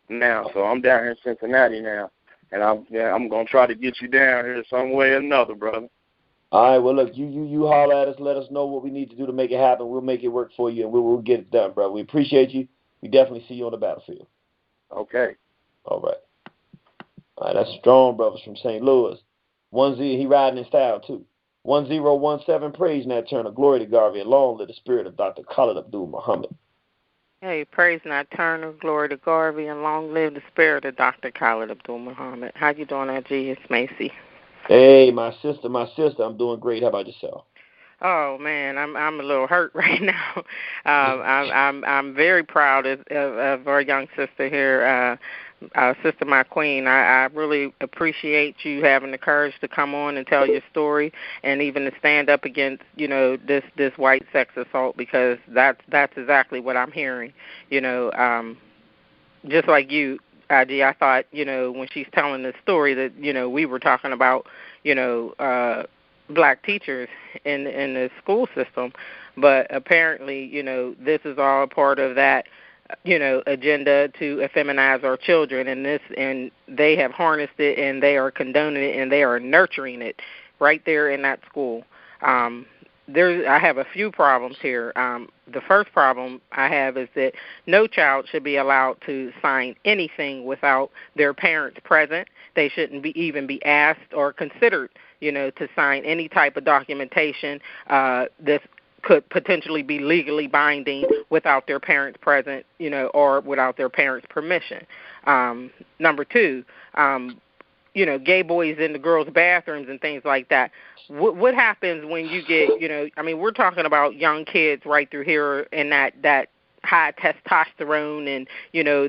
Speaker 3: now, so I'm down here in Cincinnati now, and I'm gonna try to get you down here some way or another, brother.
Speaker 1: All right, well look, you holler at us, let us know what we need to do to make it happen. We'll make it work for you, and we'll get it done, bro. We appreciate you. We definitely see you on the battlefield.
Speaker 3: Okay.
Speaker 1: All right. All right, that's strong brothers from St. Louis. 10, he riding in style too. 1017, praise Nat Turner, glory to Garvey, and long live the spirit of Dr. Khalid Abdul Muhammad.
Speaker 4: Hey, praise Nat Turner, glory to Garvey, and long live the spirit of Dr. Khalid Abdul Muhammad. How you doing, G? It's Macy.
Speaker 1: Hey, my sister, I'm doing great. How about yourself?
Speaker 4: Oh man, I'm a little hurt right now. I'm very proud of our young sister here, Sister My Queen. I really appreciate you having the courage to come on and tell your story, and even to stand up against this white sex assault, because that's exactly what I'm hearing. Just like you, IG, I thought, when she's telling the story that, we were talking about, black teachers in the school system. But apparently, this is all part of that, agenda to effeminize our children, and they have harnessed it, and they are condoning it, and they are nurturing it right there in that school. I have a few problems here. The first problem I have is that no child should be allowed to sign anything without their parents present. They shouldn't even be asked or considered, to sign any type of documentation that could potentially be legally binding without their parents present, or without their parents' permission. Number two, gay boys in the girls' bathrooms and things like that. What happens when you get, we're talking about young kids right through here in that high testosterone, and they're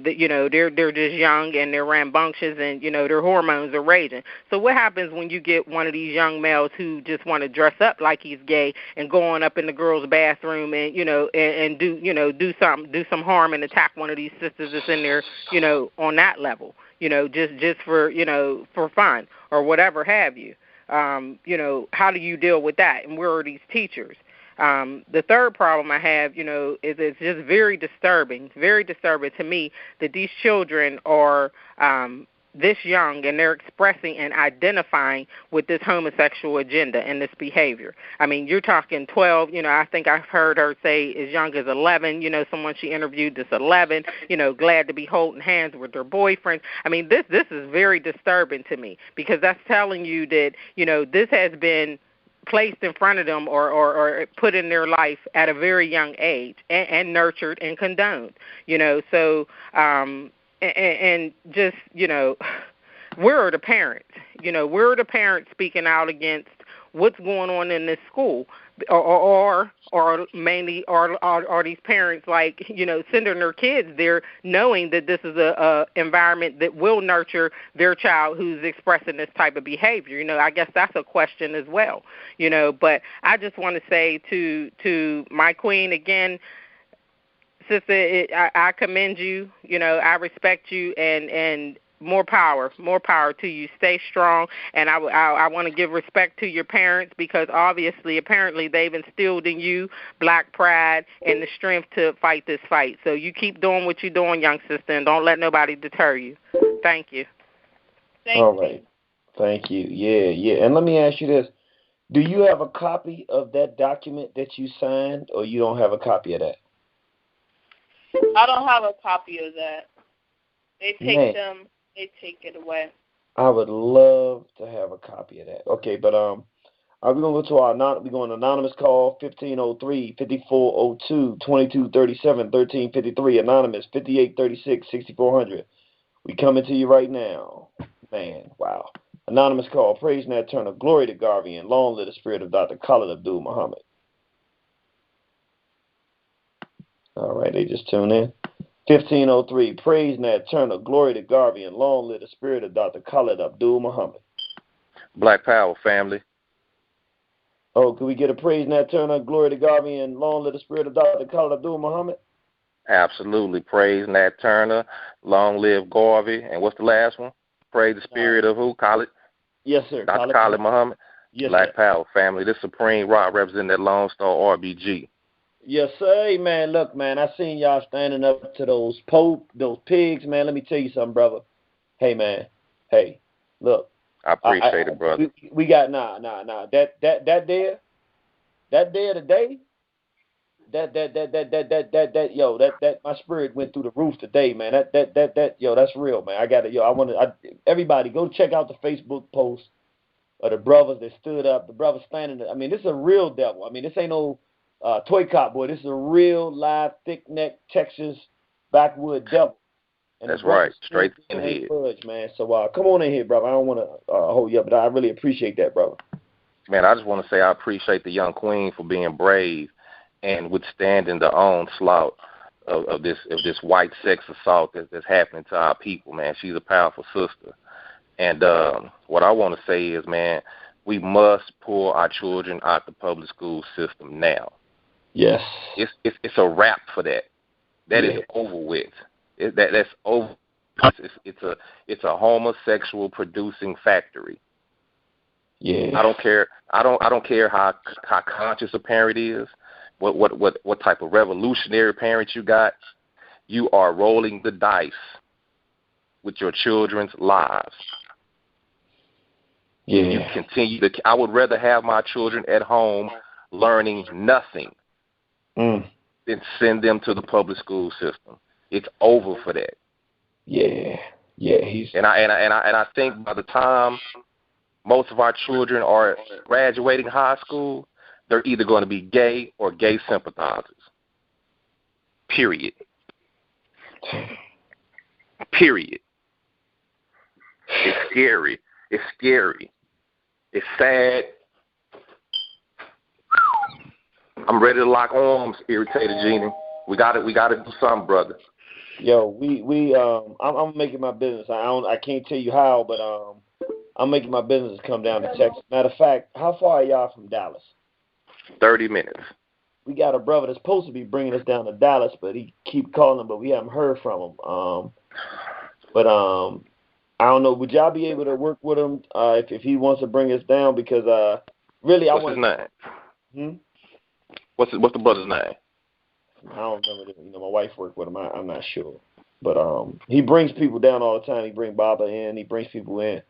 Speaker 4: just young and they're rambunctious, and their hormones are raging. So what happens when you get one of these young males who just want to dress up like he's gay and go on up in the girls' bathroom and and do some harm and attack one of these sisters that's in there, on that level, just for fun or whatever have you. How do you deal with that? And where are these teachers? The third problem I have, is it's just very disturbing to me that these children are this young and they're expressing and identifying with this homosexual agenda and this behavior. I mean, you're talking 12, I think I've heard her say as young as 11, someone she interviewed that's 11, glad to be holding hands with their boyfriends. I mean, this is very disturbing to me, because that's telling you that, this has been placed in front of them or put in their life at a very young age, and nurtured and condoned, so and just, where are the parents? Where are the parents speaking out against what's going on in this school? Or mainly are these parents, like, sending their kids there knowing that this is a environment that will nurture their child who's expressing this type of behavior? I guess that's a question as well. But I just want to say to my queen again, sister, I commend you. I respect you, and more power to you. Stay strong, and I want to give respect to your parents, because apparently they've instilled in you black pride and the strength to fight this fight. So you keep doing what you're doing, young sister, and don't let nobody deter you. Thank you.
Speaker 1: All right. Thank you. Yeah. And let me ask you this. Do you have a copy of that document that you signed, or you don't have a copy of that?
Speaker 2: I don't have a copy of that. They take it away.
Speaker 1: I would love to have a copy of that. Okay, but we're gonna go to we're going anonymous call 1503-5402-2237-1353, anonymous 5836-6400. We coming to you right now. Man, wow. Anonymous call, praise Nat Turner, glory to Garvey, and long live the spirit of Dr. Khalid Abdul Muhammad. All right, they just tune in. 1503, praise Nat Turner, glory to Garvey, and long live the spirit of Dr. Khalid Abdul Muhammad.
Speaker 5: Black Power family.
Speaker 1: Oh, can we get a praise Nat Turner, glory to God, and long live the spirit of Dr. Khalid Abdul Muhammad?
Speaker 5: Absolutely. Praise Nat Turner, long live Garvey, and what's the last one? Praise the spirit of who? Khalid?
Speaker 1: Yes, sir.
Speaker 5: Dr. Khalid Muhammad?
Speaker 1: Yes,
Speaker 5: Black
Speaker 1: sir.
Speaker 5: Power family. This Supreme Rock representing that Lone Star RBG.
Speaker 1: Yes, sir. Hey, man, look, man, I seen y'all standing up to those pigs, man. Let me tell you something, brother. Hey, man. Hey, look.
Speaker 5: I appreciate it, brother.
Speaker 1: We got That there today. That my spirit went through the roof today, man. That's real, man. Everybody go check out the Facebook post of the brothers that stood up. The brothers standing there. I mean, this is a real devil. I mean, this ain't no toy cop boy. This is a real live, thick neck Texas backwood devil. And
Speaker 5: that's right, straight in
Speaker 1: here,
Speaker 5: budge,
Speaker 1: man. So come on in here, brother. I don't want to hold you up, but I really appreciate that, brother.
Speaker 5: Man, I just want to say I appreciate the young queen for being brave and withstanding the onslaught of this white sex assault that's happening to our people, man. She's a powerful sister. And what I want to say is, man, we must pull our children out the public school system now.
Speaker 1: Yes.
Speaker 5: It's a wrap for that. That is over with. That's over. It's a homosexual producing factory.
Speaker 1: Yeah.
Speaker 5: I don't care how conscious a parent is, what type of revolutionary parent you got. You are rolling the dice with your children's lives.
Speaker 1: Yeah.
Speaker 5: You continue to. I would rather have my children at home learning nothing than send them to the public school system. It's over for that.
Speaker 1: Yeah. Yeah.
Speaker 5: And I think by the time most of our children are graduating high school, they're either going to be gay or gay sympathizers. Period. Period. It's scary. It's scary. It's sad. I'm ready to lock arms, irritated Genie. We got to do something, brother.
Speaker 1: Yo, I'm making my business. I can't tell you how, but I'm making my business come down to Texas. Matter of fact, how far are y'all from Dallas?
Speaker 5: 30 minutes.
Speaker 1: We got a brother that's supposed to be bringing us down to Dallas, but he keep calling, but we haven't heard from him. I don't know. Would y'all be able to work with him if he wants to bring us down? Because really,
Speaker 5: what's his name? What's the brother's name?
Speaker 1: I don't remember. My wife worked with him. I'm not sure, but he brings people down all the time. He brings Baba in. He brings people in.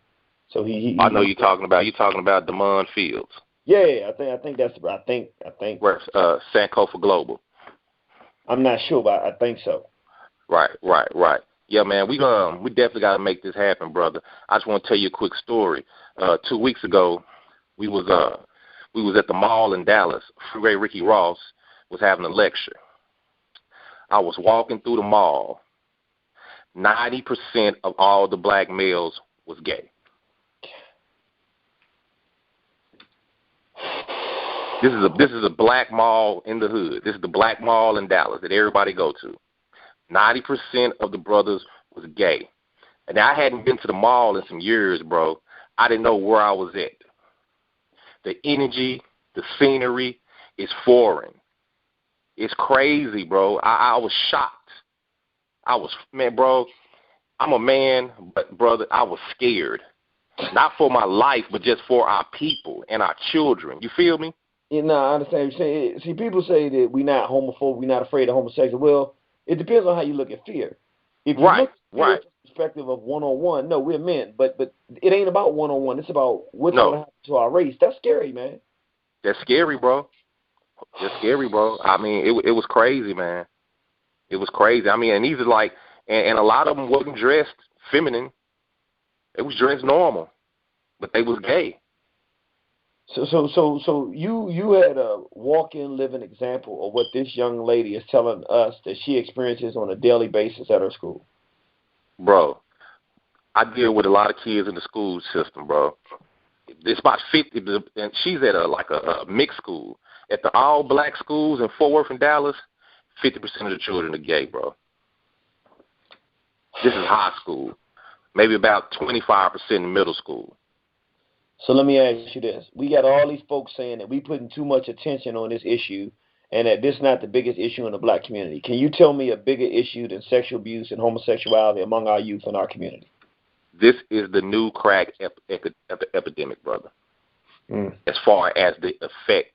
Speaker 1: So he
Speaker 5: I know you're talking about Damon Fields.
Speaker 1: Yeah, I think that's. I think.
Speaker 5: Where's Sankofa Global?
Speaker 1: I'm not sure, but I think so.
Speaker 5: Right. Yeah, man, we definitely got to make this happen, brother. I just want to tell you a quick story. 2 weeks ago, we was at the mall in Dallas. Freeway Ricky Ross was having a lecture. I was walking through the mall. 90% of all the black males was gay. This is a black mall in the hood. This is the black mall in Dallas that everybody go to. 90% of the brothers was gay. And I hadn't been to the mall in some years, bro. I didn't know where I was at. The energy, the scenery is foreign. It's crazy, bro. I was shocked. Bro, I'm a man, but, brother, I was scared. Not for my life, but just for our people and our children. You feel me?
Speaker 1: I understand what you're saying. See, people say that we're not homophobic, we're not afraid of homosexuals. Well, it depends on how you look at fear. If you look at fear from the perspective of one-on-one, no, we're men. But it ain't about one-on-one. It's about what's going to happen to our race. That's scary, man.
Speaker 5: That's scary, bro. I mean, it was crazy, man. It was crazy. I mean, and these are like, and a lot of them wasn't dressed feminine. They was dressed normal, but they was gay.
Speaker 1: So you had a walk-in living example of what this young lady is telling us that she experiences on a daily basis at her school.
Speaker 5: Bro, I deal with a lot of kids in the school system, bro. It's about 50, and she's at a mixed school. At the all-black schools in Fort Worth and Dallas, 50% of the children are gay, bro. This is high school. Maybe about 25% in middle school.
Speaker 1: So let me ask you this. We got all these folks saying that we putting too much attention on this issue and that this is not the biggest issue in the black community. Can you tell me a bigger issue than sexual abuse and homosexuality among our youth in our community?
Speaker 5: This is the new crack epidemic, brother, as far as the effect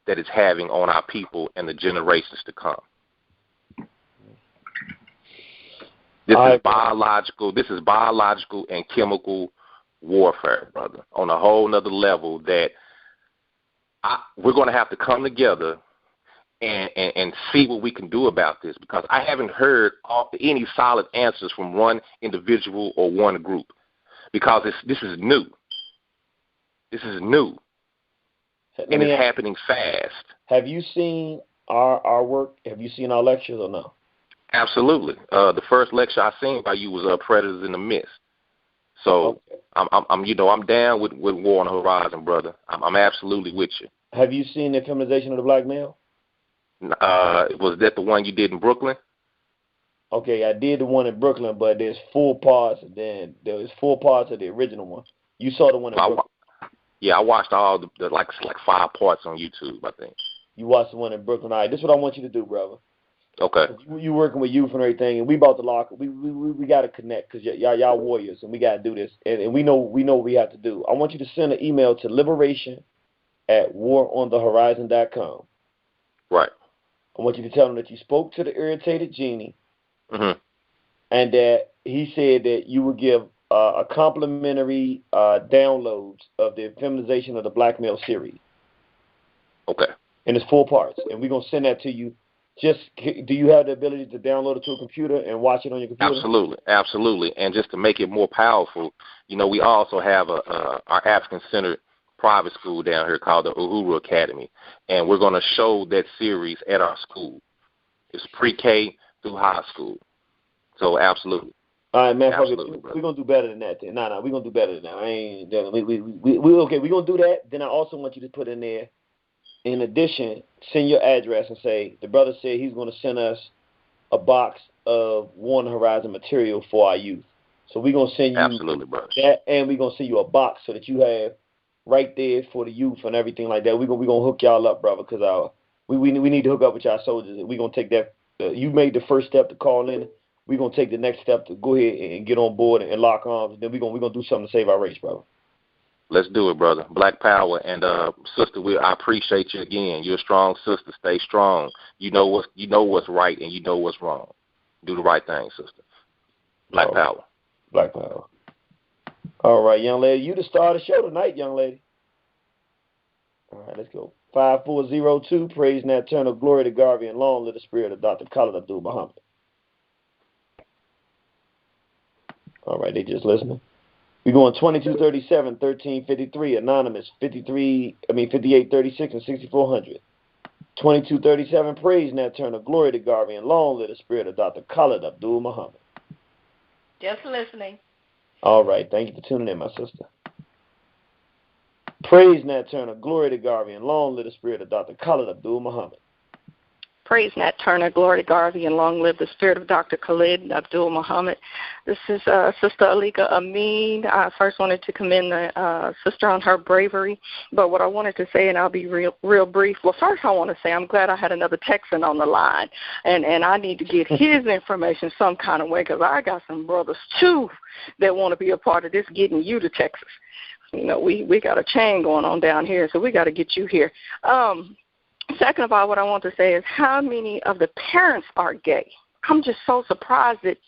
Speaker 5: that it's having on our people and the generations to come. This is biological and chemical warfare, brother, on a whole nother level that we're going to have to come together and see what we can do about this, because I haven't heard any solid answers from one individual or one group, because this is new. This is new, and it's happening fast.
Speaker 1: Have you seen our work? Have you seen our lectures or no?
Speaker 5: Absolutely. The first lecture I seen by you was Predators in the Mist. So okay. I'm down with War on the Horizon, brother. I'm absolutely with you.
Speaker 1: Have you seen the feminization of the black male?
Speaker 5: Was that the one you did in Brooklyn?
Speaker 1: Okay, I did the one in Brooklyn, but there's 4 parts. And then there was 4 parts of the original one. You saw the one in Brooklyn?
Speaker 5: Yeah, I watched all the like 5 parts on YouTube, I think.
Speaker 1: You watched the one in Brooklyn. All right, this is what I want you to do, brother.
Speaker 5: Okay.
Speaker 1: You working with youth and everything, and we about to lock. We got to connect because y'all warriors, and we got to do this. And we know what we have to do. I want you to send an email to liberation@waronthehorizon.com.
Speaker 5: Right.
Speaker 1: I want you to tell them that you spoke to the irritated genie,
Speaker 5: and
Speaker 1: that he said that you would give a complimentary downloads of the feminization of the black male series.
Speaker 5: Okay.
Speaker 1: And it's 4 parts, and we're gonna send that to you. Just do you have the ability to download it to a computer and watch it on your computer?
Speaker 5: Absolutely. And just to make it more powerful, we also have our African-centered private school down here called the Uhuru Academy, and we're going to show that series at our school. It's pre-K through high school. So absolutely.
Speaker 1: All right, man.
Speaker 5: Absolutely,
Speaker 1: we're gonna do better than that. We're gonna do better than that. Okay. We're gonna do that. Then I also want you to put in there, in addition, send your address and say the brother said he's going to send us a box of War on the Horizon material for our youth. So we're going to send you that, and we're going to send you a box so that you have right there for the youth and everything like that. We're going to hook y'all up, brother, because we need to hook up with y'all soldiers. We're going to take that. You made the first step to call in. We're going to take the next step to go ahead and get on board and lock arms. Then we're going to do something to save our race, brother.
Speaker 5: Let's do it, brother. Black power. And sister, I appreciate you again. You're a strong sister. Stay strong. You know what's right and you know what's wrong. Do the right thing, sister. Black power.
Speaker 1: Black power. All right, young lady. You the star of the show tonight, young lady. All right, let's go. 5402. Praise and eternal glory to Garvey and long live the spirit of Dr. Khalid Abdul Muhammad. All right, they just listening. We're going 2237, 1353, anonymous, 5836, and 6400. 2237, praise and eternal glory to Garvey and long live the spirit of Dr. Khalid Abdul Muhammad.
Speaker 6: Just listening.
Speaker 1: All right, thank you for tuning in, my sister. Praise and eternal glory to Garvey and long live the spirit of Dr. Khalid Abdul Muhammad.
Speaker 6: Praise Nat Turner, glory to Garvey, and long live the spirit of Dr. Khalid Abdul Muhammad. This is Sister Alika Amin. I first wanted to commend the sister on her bravery, but what I wanted to say, and I'll be real brief. Well, first I want to say I'm glad I had another Texan on the line, and I need to get his information some kind of way, because I got some brothers, too, that want to be a part of this getting you to Texas. We got a chain going on down here, so we got to get you here. Second of all, what I want to say is how many of the parents are gay? I'm just so surprised that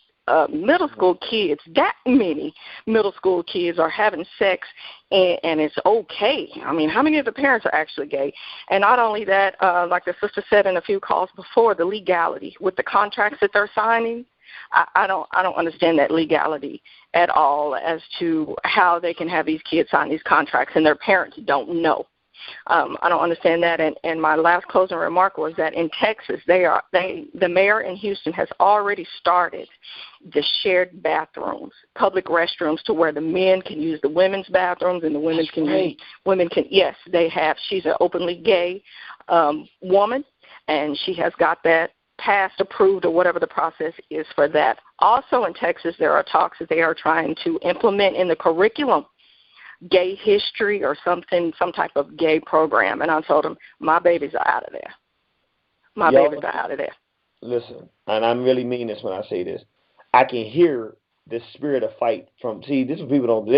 Speaker 6: middle school kids, that many middle school kids are having sex and it's okay. I mean, how many of the parents are actually gay? And not only that, like the sister said in a few calls before, the legality with the contracts that they're signing. I don't understand that legality at all as to how they can have these kids sign these contracts and their parents don't know. I don't understand that. And my last closing remark was that in Texas, the mayor in Houston has already started the shared bathrooms, public restrooms, to where the men can use the women's bathrooms and the women can use women can. Yes, they have. She's an openly gay woman, and she has got that passed, approved, or whatever the process is for that. Also in Texas, there are talks that they are trying to implement in the curriculum gay history or something, some type of gay program. And I told them, my babies are out of there. My babies are out of there.
Speaker 1: Listen, and I really mean this when I say this. I can hear the spirit of fight from, see, this is what people don't,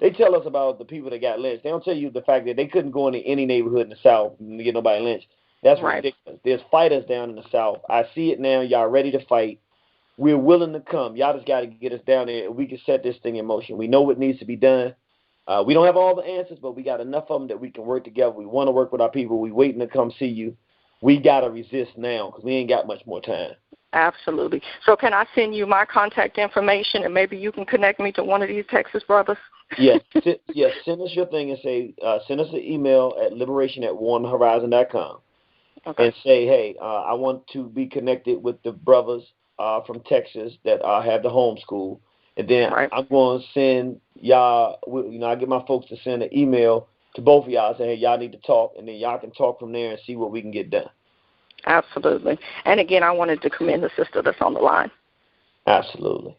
Speaker 1: they tell us about the people that got lynched. They don't tell you the fact that they couldn't go into any neighborhood in the South and get nobody lynched. That's ridiculous. There's fighters down in the South. I see it now. Y'all ready to fight. We're willing to come. Y'all just got to get us down there. We can set this thing in motion. We know what needs to be done. We don't have all the answers, but we got enough of them that we can work together. We want to work with our people. We waiting to come see you. We got to resist now because we ain't got much more time.
Speaker 6: Absolutely. So can I send you my contact information and maybe you can connect me to one of these Texas brothers?
Speaker 1: Yes. Send us your thing and say, send us an email at liberation@warnhorizon.com.
Speaker 6: Okay.
Speaker 1: And say, hey, I want to be connected with the brothers from Texas that have the homeschool. And then I'm going to send y'all, I get my folks to send an email to both of y'all and say, hey, y'all need to talk. And then y'all can talk from there and see what we can get done.
Speaker 6: Absolutely. And again, I wanted to commend the sister that's on the line.
Speaker 1: Absolutely.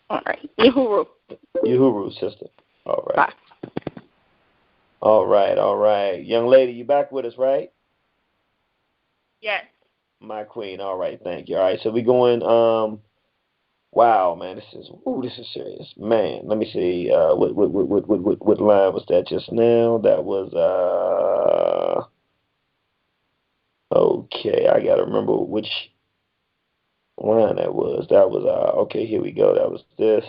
Speaker 6: All right. Uhuru.
Speaker 1: Uhuru, sister. All right.
Speaker 6: Bye.
Speaker 1: All right. Young lady, you back with us, right?
Speaker 2: Yes.
Speaker 1: My queen. All right, thank you. All right, so we going, wow, man, this is serious. Man, let me see, what line was that just now? That was, okay, I got to remember which line that was. That was, okay, here we go. That was this.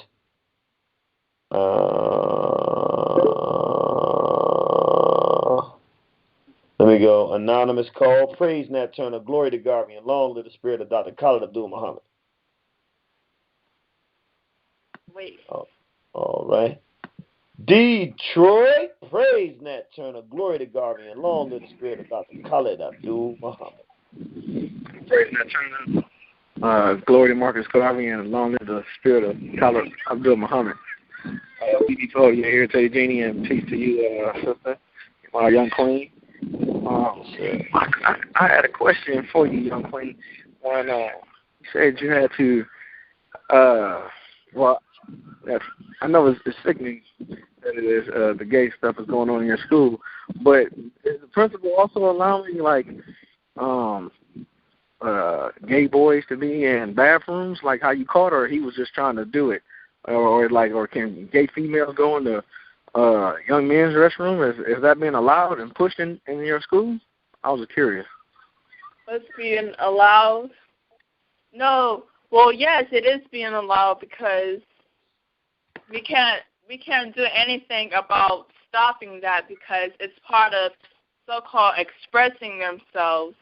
Speaker 1: Let me go. Anonymous call. Praise Nat Turner. Glory to Garvey. And long live the spirit of Dr. Khalid Abdul Muhammad.
Speaker 2: Wait.
Speaker 1: Oh, all right. Detroit. Praise Nat Turner. Glory to Garvey. And long live the spirit of Dr. Khalid Abdul Muhammad.
Speaker 7: Praise Nat Turner. Glory to Marcus Garvey. And long live the spirit of Khalid Abdul Muhammad. BB Cody here to Jeannie, and peace to you, sister, my young queen. I had a question for you, young queen. When you said you had to, I know it's sickening that it is the gay stuff is going on in your school, but is the principal also allowing gay boys to be in bathrooms like how you caught, or he was just trying to do it, or can gay females go in the young men's restroom? Is that being allowed and pushed in your school? I was curious.
Speaker 2: It's being allowed? No. Well, yes, it is being allowed because we can't do anything about stopping that because it's part of so-called expressing themselves.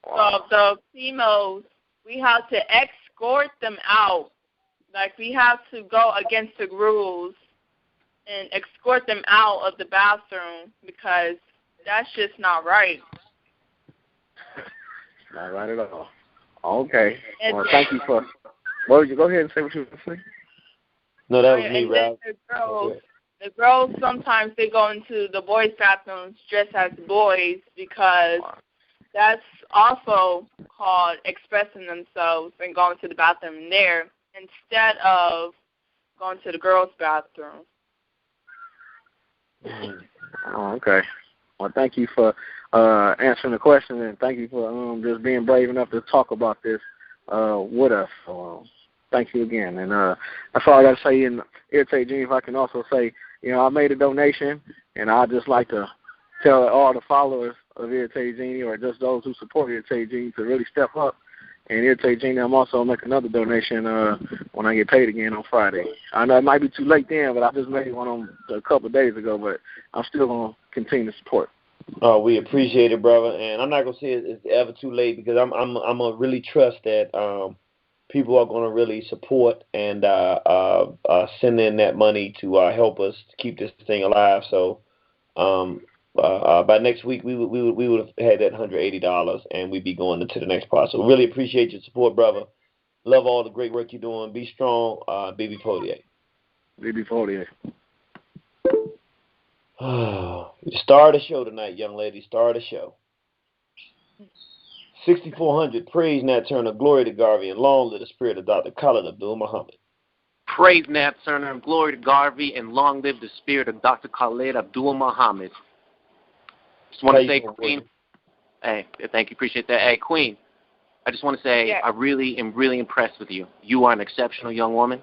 Speaker 2: Wow. So the females, we have to escort them out. Like, we have to go against the rules and escort them out of the bathroom because that's just not right.
Speaker 7: Not right at all. Okay. Well, thank you for. Well, you go ahead and say what you were going to say.
Speaker 1: No, that was me, Ralph.
Speaker 2: The girls sometimes they go into the boys' bathrooms dressed as boys because that's also called expressing themselves and going to the bathroom there instead of going to the girls' bathroom.
Speaker 7: Oh, okay. Well, thank you for answering the question, and thank you for just being brave enough to talk about this with us. So, thank you again. And that's all I got to say. And Irritate Gene, if I can also say, I made a donation, and I'd just like to tell all the followers of Irritate Gene or just those who support Irritate Gene to really step up. And Irritate Gene, I'm also making another donation when I get paid again on Friday. I know it might be too late then, but I just made one a couple of days ago, but I'm still going to continue to support.
Speaker 1: Oh, we appreciate it, brother. And I'm not going to say it's ever too late because I'm going to really trust that people are going to really support and send in that money to help us to keep this thing alive. So by next week, we would have had that $180, and we'd be going into the next part. So really appreciate your support, brother. Love all the great work you're doing. Be strong, BB Potier.
Speaker 7: BB Potier.
Speaker 1: Star of the show tonight, young lady. Star of the show. 6400. Praise Nat Turner. Glory to Garvey. And long live the spirit of Dr. Khalid Abdul Muhammad.
Speaker 8: Praise Nat Turner, glory to Garvey, and long live the spirit of Dr. Khalid Abdul Muhammad. Just want to say, Queen, hey, thank you, appreciate that. Hey, Queen, I just want to say I really am really impressed with you. You are an exceptional young woman,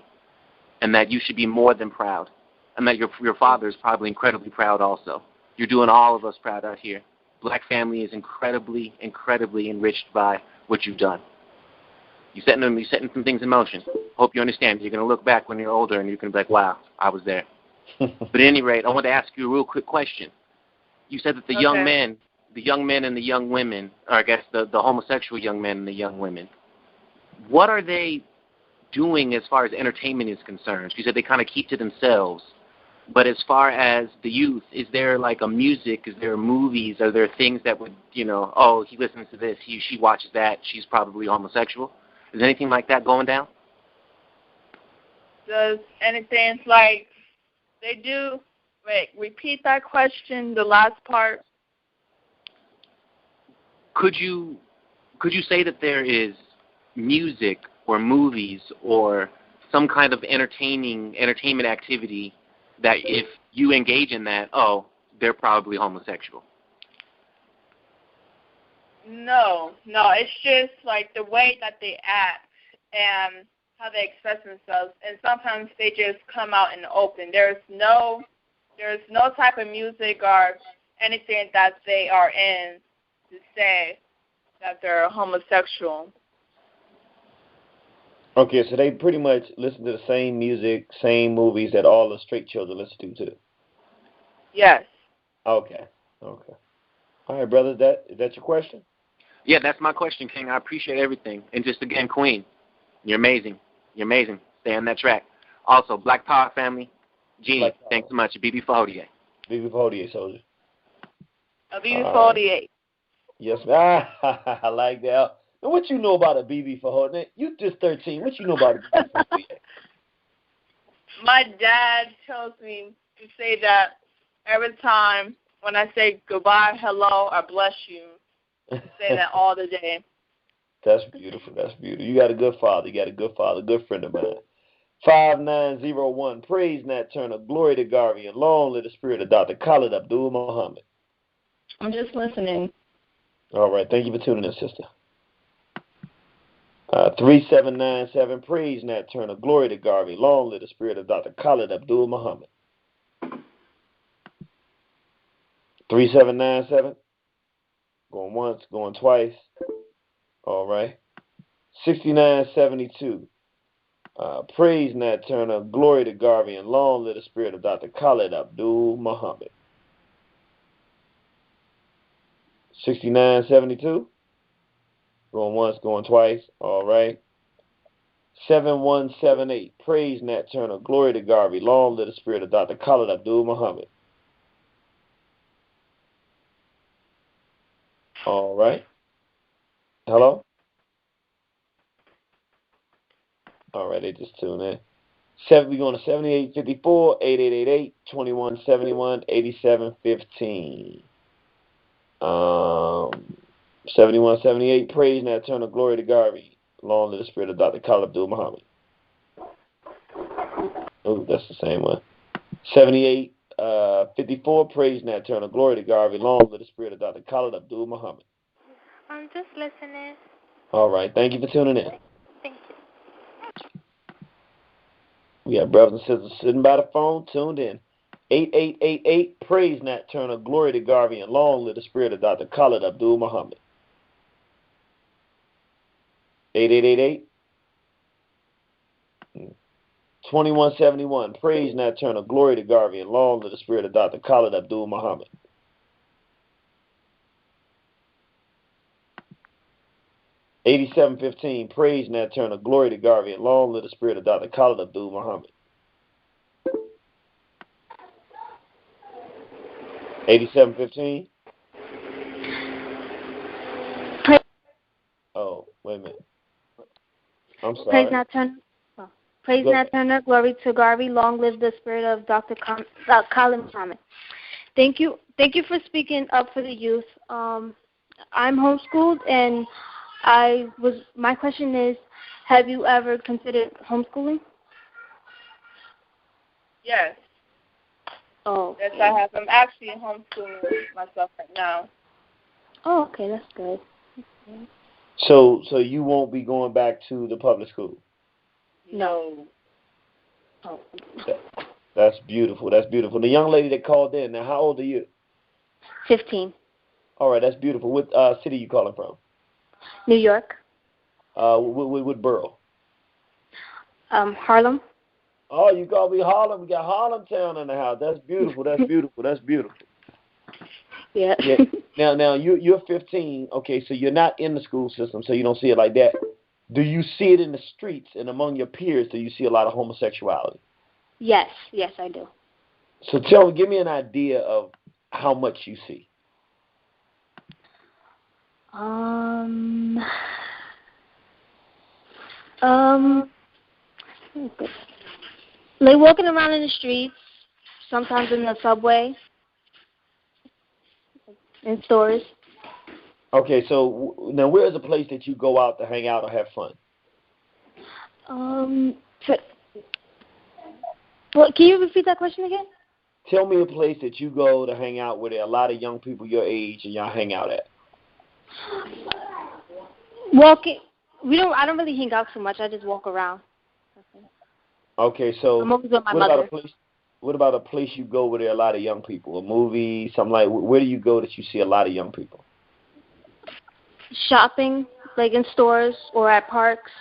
Speaker 8: and that you should be more than proud, and that your father is probably incredibly proud also. You're doing all of us proud out here. Black family is incredibly, incredibly enriched by what you've done. You're setting some things in motion. Hope you understand. You're going to look back when you're older, and you're going to be like, wow, I was there. But at any rate, I want to ask you a real quick question. You said that the young men and the young women, or I guess the homosexual young men and the young women, what are they doing as far as entertainment is concerned? You said they kind of keep to themselves. But as far as the youth, is there like a music? Is there movies? Are there things that would, oh, he listens to this, she watches that, she's probably homosexual? Is anything like that going down?
Speaker 2: Does anything like they do? Wait, repeat that question, the last part.
Speaker 8: Could you say that there is music or movies or some kind of entertainment activity that if you engage in that, oh, they're probably homosexual?
Speaker 2: No, it's just like the way that they act and how they express themselves, and sometimes they just come out in the open. There's no type of music or anything that they are in to say that they're homosexual.
Speaker 1: Okay, so they pretty much listen to the same music, same movies that all the straight children listen to too.
Speaker 2: Yes.
Speaker 1: Okay. All right, brother. Is that your question?
Speaker 8: Yeah, that's my question, King. I appreciate everything. And just again, Queen, you're amazing. You're amazing. Stay on that track. Also, Black Power family, Gene, thanks so much. BB Fahodier.
Speaker 1: BB Fahodier, soldier.
Speaker 2: BB Fahodier.
Speaker 1: Yes, man. I like that. And what you know about a BB Fahodier? You just 13. What you know about a BB Fahodier?
Speaker 2: My dad tells me to say that every time when I say goodbye, hello, or bless you. Say that all the day.
Speaker 1: That's beautiful. You got a good father. Good friend of mine. 5901. Praise Nat Turner. Glory to Garvey. And long live the spirit of Dr. Khalid Abdul Muhammad.
Speaker 6: I'm just listening.
Speaker 1: All right. Thank you for tuning in, sister. 3797. Praise Nat Turner. Glory to Garvey. Long live the spirit of Dr. Khalid Abdul Muhammad. 3797. Going once, going twice. All right. 6972. Praise Nat Turner, glory to Garvey, and long live the spirit of Dr. Khalid Abdul Muhammad. 6972. Going once, going twice. All right. 7178. Praise Nat Turner, glory to Garvey, long live the spirit of Dr. Khalid Abdul Muhammad. All right. Hello? All right, they just tuned in. We're going to 7854, 8888, 2171, 8715. 7178, praise Nat Turner, glory to Garvey, long live the spirit of Dr. Khalid Abdul Muhammad. Oh, that's the same one. 7854, praise Nat Turner, glory to Garvey, long live the spirit of Dr. Khalid Abdul Muhammad.
Speaker 9: I'm just listening.
Speaker 1: All right, thank you for tuning in.
Speaker 9: Thank you.
Speaker 1: We have brothers and sisters sitting by the phone, tuned in. 8888, praise Nat Turner, glory to Garvey, and long live the spirit of Dr. Khalid Abdul Muhammad. 8888. 2171, praise Nat Turner, glory to Garvey, and long live the spirit of Dr. Khalid Abdul Muhammad. 8715, praise Nat Turner, glory to Garvey, and long live the spirit of Dr. Khalid Abdul Muhammad. 8715. Oh, wait a minute. I'm sorry.
Speaker 9: Praise Nat Turner. Praise Nat Turner, glory to Garvey, long live the spirit of Dr. Khalid Muhammad. Thank you for speaking up for the youth. I'm homeschooled, and my question is, have you ever considered homeschooling?
Speaker 2: Yes.
Speaker 9: Oh.
Speaker 2: Yes, I have. I'm actually homeschooling myself right now.
Speaker 9: Oh, okay, that's good.
Speaker 1: So you won't be going back to the public school?
Speaker 2: No.
Speaker 9: Oh.
Speaker 1: That's beautiful. That's beautiful. The young lady that called in, now how old are you?
Speaker 9: 15.
Speaker 1: All right, that's beautiful. What city you calling from?
Speaker 9: New York.
Speaker 1: What borough?
Speaker 9: Harlem.
Speaker 1: Oh, you call me Harlem. We got Harlem Town in the house. That's beautiful. That's beautiful. That's beautiful.
Speaker 9: Yeah.
Speaker 1: Yeah. Now you're 15. Okay, so you're not in the school system, so you don't see it like that. Do you see it in the streets and among your peers? Do you see a lot of homosexuality?
Speaker 9: Yes, I do.
Speaker 1: So give me an idea of how much you see.
Speaker 9: Like walking around in the streets, sometimes in the subway, in stores.
Speaker 1: Okay, so now where is a place that you go out to hang out or have fun?
Speaker 9: Well, can you repeat that question again?
Speaker 1: Tell me a place that you go to hang out where there are a lot of young people your age and y'all hang out at.
Speaker 9: Walking. I don't really hang out too much. I just walk around.
Speaker 1: Okay, so
Speaker 9: I'm always with my mother.
Speaker 1: What about a place you go where there are a lot of young people? A movie, something like. Where do you go that you see a lot of young people?
Speaker 9: Shopping, like in stores or at parks.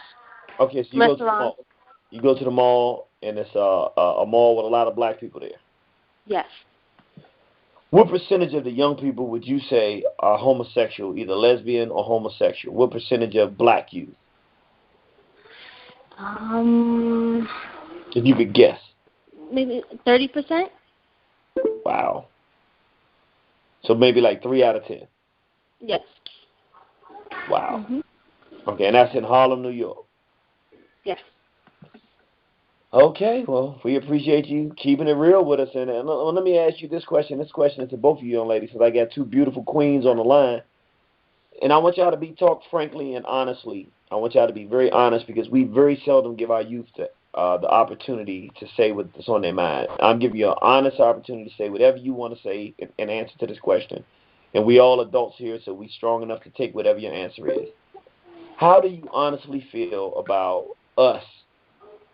Speaker 1: Okay, so you
Speaker 9: restaurants.
Speaker 1: go to the mall. You go to the mall, and it's a mall with a lot of black people there.
Speaker 9: Yes.
Speaker 1: What percentage of the young people would you say are homosexual, either lesbian or homosexual? What percentage of black youth? If you could guess.
Speaker 9: Maybe 30%.
Speaker 1: Wow. So maybe like 3 out of 10.
Speaker 9: Yes.
Speaker 1: Wow. Okay, and that's in Harlem, New York.
Speaker 9: Yes.
Speaker 1: Okay, well, we appreciate you keeping it real with us. And let me ask you this question. This question is to both of you young ladies, because I got two beautiful queens on the line. And I want y'all to talk frankly and honestly. I want y'all to be very honest, because we very seldom give our youth the opportunity to say what's on their mind. I'm giving you an honest opportunity to say whatever you want to say in answer to this question. And we all adults here, so we strong enough to take whatever your answer is. How do you honestly feel about us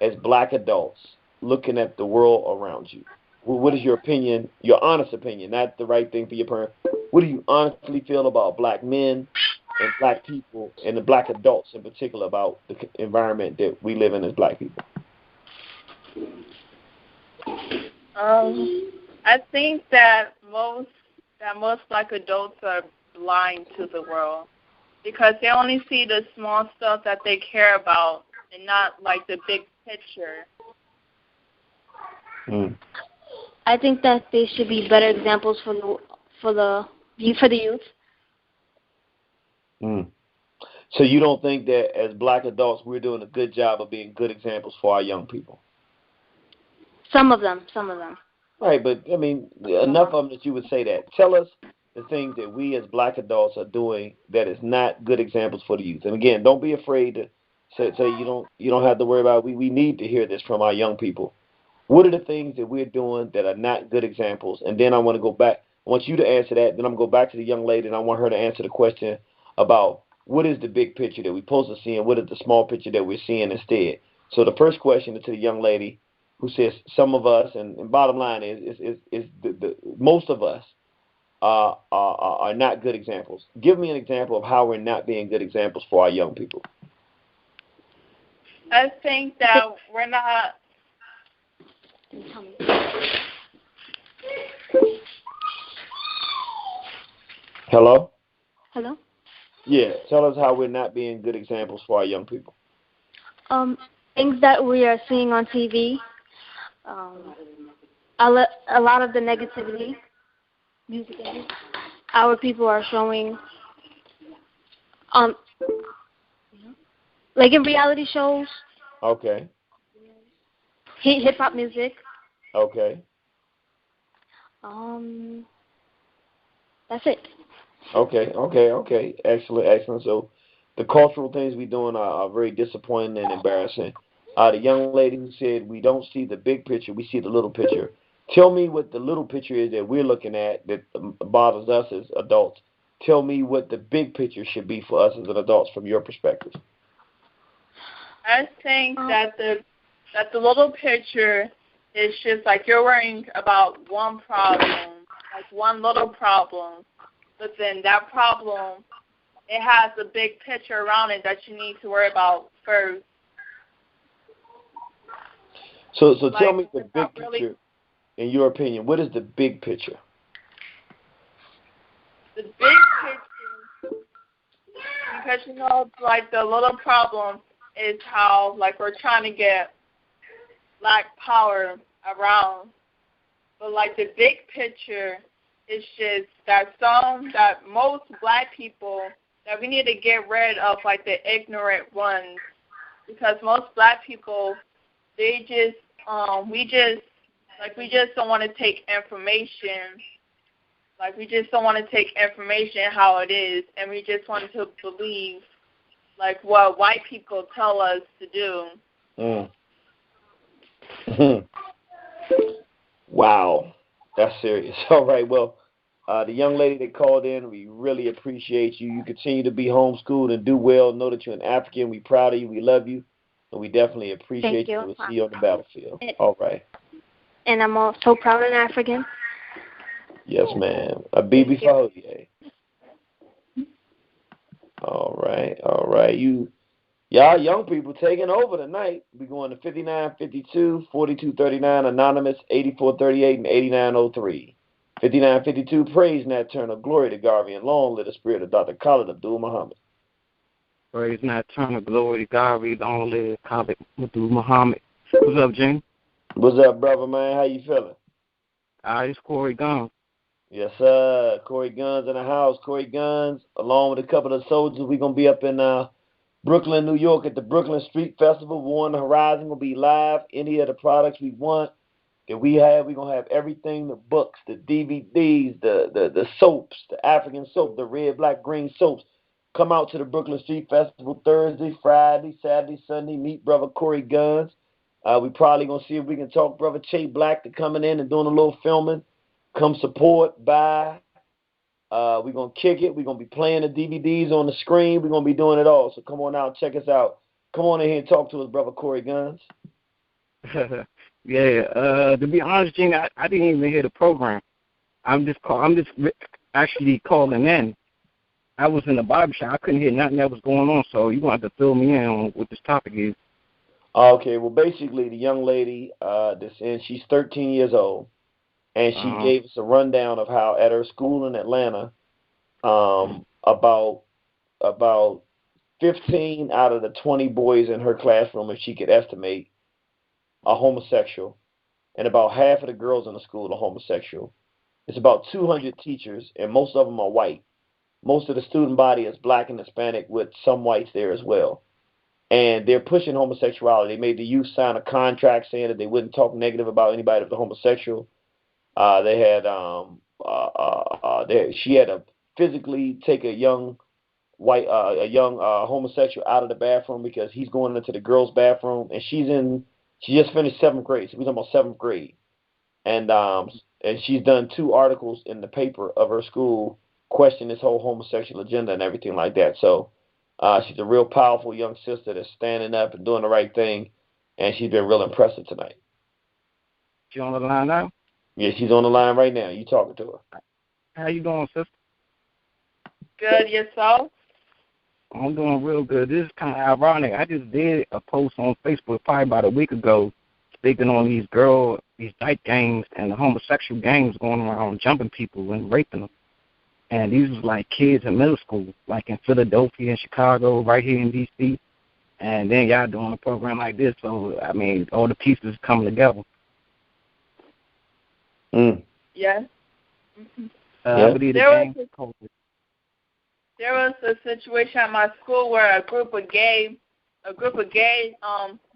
Speaker 1: as black adults looking at the world around you? What is your opinion, your honest opinion, not the right thing for your parents? What do you honestly feel about black men and black people and the black adults in particular about the environment that we live in as black people?
Speaker 2: I think that most black adults are blind to the world because they only see the small stuff that they care about and not like the big picture.
Speaker 9: I think that they should be better examples for the youth.
Speaker 1: So you don't think that as black adults we're doing a good job of being good examples for our young people?
Speaker 9: Some of them.
Speaker 1: Right, but I mean, enough of them that you would say that. Tell us the things that we as black adults are doing that is not good examples for the youth. And again, don't be afraid to say you don't have to worry about it. We need to hear this from our young people. What are the things that we're doing that are not good examples? And then I want to go back. I want you to answer that. Then I'm going to go back to the young lady, and I want her to answer the question about what is the big picture that we're supposed to see and what is the small picture that we're seeing instead. So the first question is to the young lady who says some of us, and bottom line is the most of us are not good examples. Give me an example of how we're not being good examples for our young people.
Speaker 2: I think that we're not.
Speaker 1: Hello?
Speaker 9: Hello?
Speaker 1: Yeah, tell us how we're not being good examples for our young people.
Speaker 9: Things that we are seeing on TV, a lot of the negativity, music, our people are showing, like in reality shows.
Speaker 1: Okay.
Speaker 9: Hip hop music.
Speaker 1: Okay.
Speaker 9: That's it.
Speaker 1: Okay. Excellent. So the cultural things we're doing are very disappointing and embarrassing. The young lady who said we don't see the big picture, we see the little picture. Tell me what the little picture is that we're looking at that bothers us as adults. Tell me what the big picture should be for us as adults from your perspective.
Speaker 2: I think that the little picture is just like you're worrying about one problem, like one little problem, but then that problem, it has a big picture around it that you need to worry about first.
Speaker 1: So tell me the big picture, in your opinion. What is the big picture?
Speaker 2: The big picture, because, you know, like the little problem is how, like, we're trying to get Black power around. But, like, the big picture is just that most Black people, that we need to get rid of, like, the ignorant ones. Because most Black people, they just, we just don't want to take information. Like, we just don't want to take information how it is, and we just want to believe, like, what white people tell us to do.
Speaker 1: Wow, that's serious. All right, well, the young lady that called in, we really appreciate you. You continue to be homeschooled and do well. Know that you're an African. We're proud of you. We love you. And we definitely appreciate you. We'll see you on the battlefield. All right.
Speaker 9: And I'm also proud of African.
Speaker 1: Yes, ma'am. A BB for you. All right. Y'all young people taking over tonight. We're going to 5952, 4239, Anonymous, 8438, and 8903. 5952, praise Nat Turner, glory to Garvey, and long live the spirit of Dr. Khalid Abdul Muhammad.
Speaker 7: Praise Nat Turner, glory to Garvey, long live Khalid Abdul Muhammad. What's up, Jim?
Speaker 1: What's up, brother, man? How you feeling?
Speaker 7: It's Corey Guns.
Speaker 1: Yes, sir. Corey Guns in the house. Corey Guns, along with a couple of soldiers. We're going to be up in Brooklyn, New York at the Brooklyn Street Festival. War on the Horizon will be live. Any of the products we want that we have, we're going to have everything, the books, the DVDs, the soaps, the African soap, the red, black, green soaps. Come out to the Brooklyn Street Festival Thursday, Friday, Saturday, Sunday. Meet Brother Corey Guns. We probably going to see if we can talk Brother Che Black to coming in and doing a little filming. Come support, buy. We're going to kick it. We're going to be playing the DVDs on the screen. We're going to be doing it all. So come on out and check us out. Come on in here and talk to us, Brother Corey Guns.
Speaker 7: Yeah. To be honest, Gene, I didn't even hear the program. I'm just actually calling in. I was in the barbershop. I couldn't hear nothing that was going on, so you're going to have to fill me in on what this topic is.
Speaker 1: Okay, well, basically, the young lady that's in, she's 13 years old, and she gave us a rundown of how at her school in Atlanta, about 15 out of the 20 boys in her classroom, if she could estimate, are homosexual, and about half of the girls in the school are homosexual. It's about 200 teachers, and most of them are white. Most of the student body is black and Hispanic with some whites there as well. And they're pushing homosexuality. They made the youth sign a contract saying that they wouldn't talk negative about anybody that was homosexual. She had to physically take a young homosexual out of the bathroom because he's going into the girls' bathroom, and she just finished 7th grade. So we're talking about 7th grade, and she's done 2 articles in the paper of her school questioning this whole homosexual agenda and everything like that. So she's a real powerful young sister that's standing up and doing the right thing, and she's been real impressive tonight.
Speaker 7: She on the line now?
Speaker 1: Yeah, she's on the line right now. You talking to her?
Speaker 7: How you doing, sister?
Speaker 2: Good, yourself?
Speaker 7: I'm doing real good. This is kind of ironic. I just did a post on Facebook probably about a week ago speaking on these dyke gangs and the homosexual gangs going around jumping people and raping them. And these was like kids in middle school, like in Philadelphia and Chicago, right here in D.C. And then y'all doing a program like this. So, I mean, all the pieces coming together.
Speaker 2: Yes.
Speaker 7: I believe
Speaker 2: there was a situation at my school where a group of gay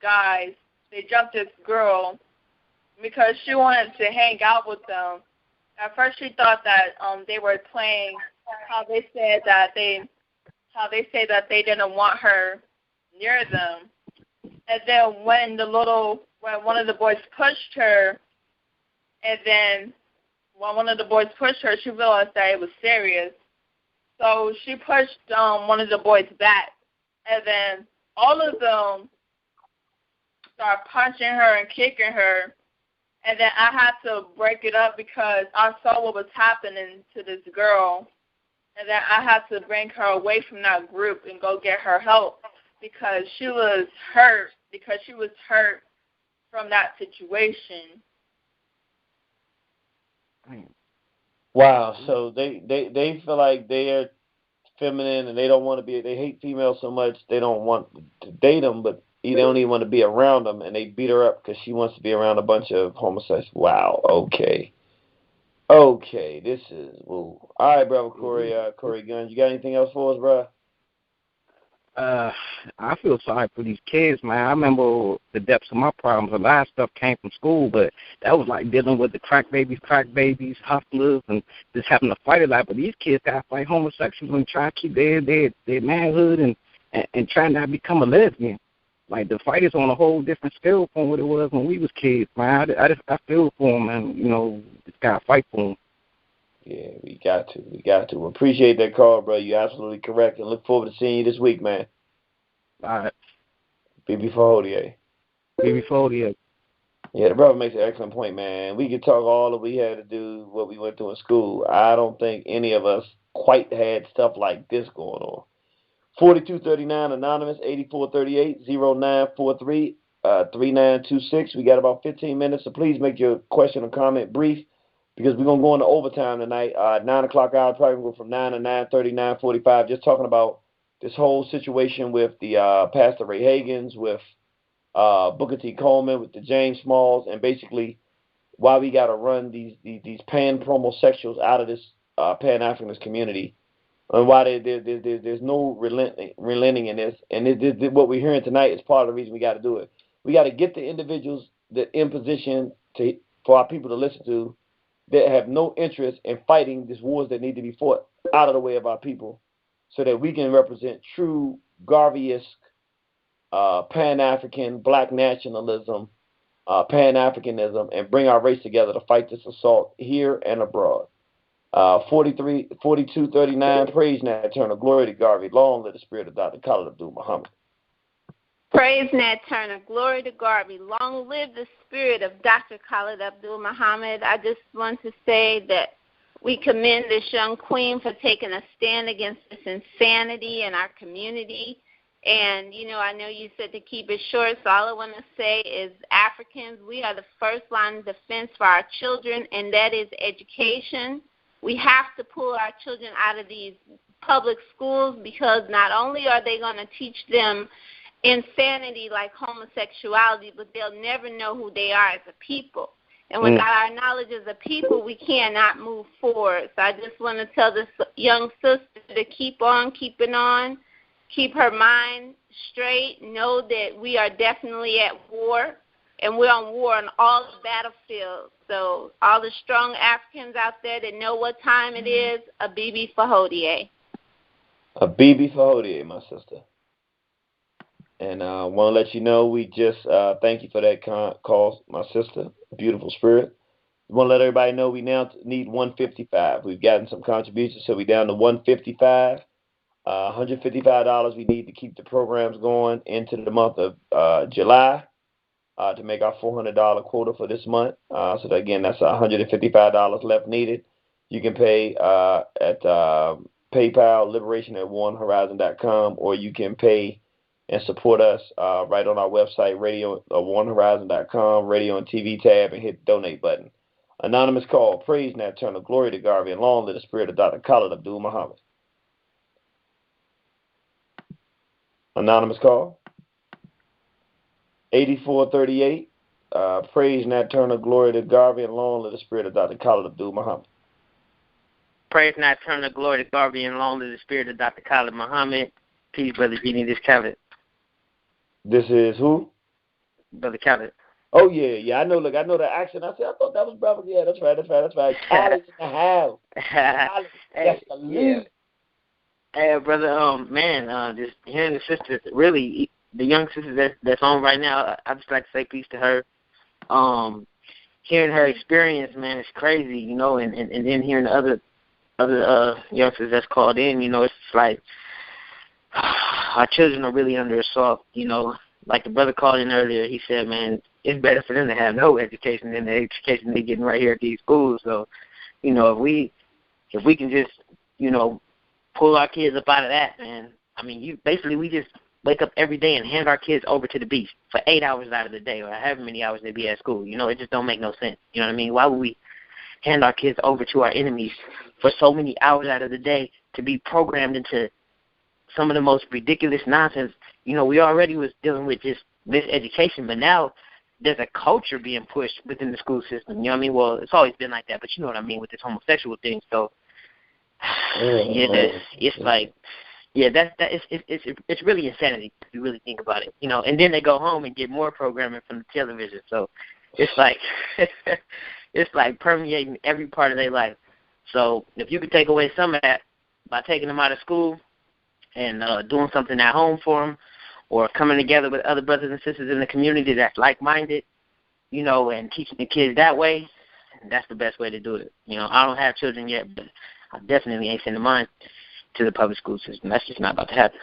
Speaker 2: guys, they jumped this girl because she wanted to hang out with them. At first, she thought that they were playing. How they said that they didn't want her near them, And then when one of the boys pushed her, and then when one of the boys pushed her, she realized that it was serious. So she pushed one of the boys back, and then all of them started punching her and kicking her. And then I had to break it up because I saw what was happening to this girl. And then I had to bring her away from that group and go get her help because she was hurt, from that situation.
Speaker 1: Wow. So they feel like they are feminine and they don't want to be. They hate females so much they don't want to date them, but they don't even want to be around them, and they beat her up because she wants to be around a bunch of homosexuals. Wow. Okay. This is woo. All right, brother Corey. Corey Gunn, you got anything else for us, bro?
Speaker 7: I feel sorry for these kids, man. I remember the depths of my problems. A lot of stuff came from school, but that was like dealing with the crack babies, hustlers, and just having to fight a lot. But these kids got to fight homosexuals and try to keep their manhood and try not to become a lesbian. Like, the fight is on a whole different scale from what it was when we was kids, man. I feel for them, and, just got to fight for them.
Speaker 1: Yeah, we got to. Appreciate that call, bro. You're absolutely correct, and look forward to seeing you this week, man.
Speaker 7: All right.
Speaker 1: BB Fahodier. Yeah, the brother makes an excellent point, man. We could talk all that we had to do, what we went through in school. I don't think any of us quite had stuff like this going on. 4239 Anonymous, 8438-0943, 3926. We got about 15 minutes, so please make your question or comment brief, because we're going to go into overtime tonight. 9 o'clock hour, probably go from 9 to 9:30, 9:45, just talking about this whole situation with the Pastor Ray Hagins, with Booker T. Coleman, with the James Smalls, and basically why we got to run these pan-promosexuals out of this Pan-Africanist community, and why there's no relenting in this. And what we're hearing tonight is part of the reason we got to do it. We got to get the individuals that in position for our people to listen to, that have no interest in fighting these wars that need to be fought, out of the way of our people, so that we can represent true Garvey-esque Pan-African, black nationalism, Pan-Africanism, and bring our race together to fight this assault here and abroad. 4239, praise Nat Turner, glory to Garvey, long live the spirit of Dr. Khalid Abdul Muhammad.
Speaker 9: Praise Nat Turner, glory to Garvey, long live the spirit of Dr. Khalid Abdul Muhammad. I just want to say that we commend this young queen for taking a stand against this insanity in our community. And, I know you said to keep it short, so all I want to say is Africans, we are the first line of defense for our children, and that is education. We have to pull our children out of these public schools, because not only are they going to teach them insanity like homosexuality, but they'll never know who they are as a people. And without our knowledge as a people, we cannot move forward. So I just want to tell this young sister to keep on keeping on, keep her mind straight, know that we are definitely at war, and we're on war on all the battlefields. So all the strong Africans out there that know what time it is, a BB Fahodier.
Speaker 1: A BB Fahodier, my sister. And I want to let you know, we just thank you for that call, my sister, beautiful spirit. We want to let everybody know we now need 155. We've gotten some contributions, so we're down to 155. $155 we need to keep the programs going into the month of July to make our $400 quota for this month. So that, again, that's $155 left needed. You can pay at PayPal, liberation@onehorizon.com, or you can pay and support us right on our website, onehorizon.com, radio and TV tab, and hit the donate button. Anonymous call, praise Nat Turner, glory to Garvey, and long live the spirit of Dr. Khalid Abdul Muhammad. Anonymous call, 8438, praise Nat Turner, glory to Garvey, and long live the spirit of Dr. Khalid Abdul Muhammad.
Speaker 10: Praise Nat Turner, glory to Garvey, and long live the spirit of Dr. Khalid Muhammad. Peace, Brother Genie, this Khalid.
Speaker 1: This is who?
Speaker 10: Brother Khalid.
Speaker 1: Oh, yeah. I know the accent. I thought that was brother. Yeah, that's right. Khalid in the house. Khalid,
Speaker 10: yeah. Hey, brother, just hearing the sister, really, the the young sister that's on right now, I just like to say peace to her. Hearing her experience, man, it's crazy, you know, and then hearing the other youngsters that's called in, you know, it's like our children are really under assault, you know. Like the brother called in earlier, he said, man, it's better for them to have no education than the education they're getting right here at these schools. So, you know, if we can just, you know, pull our kids up out of that, man. I mean, we just wake up every day and hand our kids over to the beast for 8 hours out of the day or however many hours they be at school. You know, it just don't make no sense. You know what I mean? Why would we hand our kids over to our enemies for so many hours out of the day to be programmed into some of the most ridiculous nonsense? You know, we already was dealing with just miseducation, but now there's a culture being pushed within the school system. You know what I mean? Well, it's always been like that, but you know what I mean with this homosexual thing. So, it's like, yeah, it's really insanity if you really think about it. You know, and then they go home and get more programming from the television. So it's like it's like permeating every part of their life. So if you could take away some of that by taking them out of school and doing something at home for them, or coming together with other brothers and sisters in the community that's like-minded, you know, and teaching the kids that way, that's the best way to do it. You know, I don't have children yet, but I definitely ain't sending mine to the public school system. That's just not about to happen.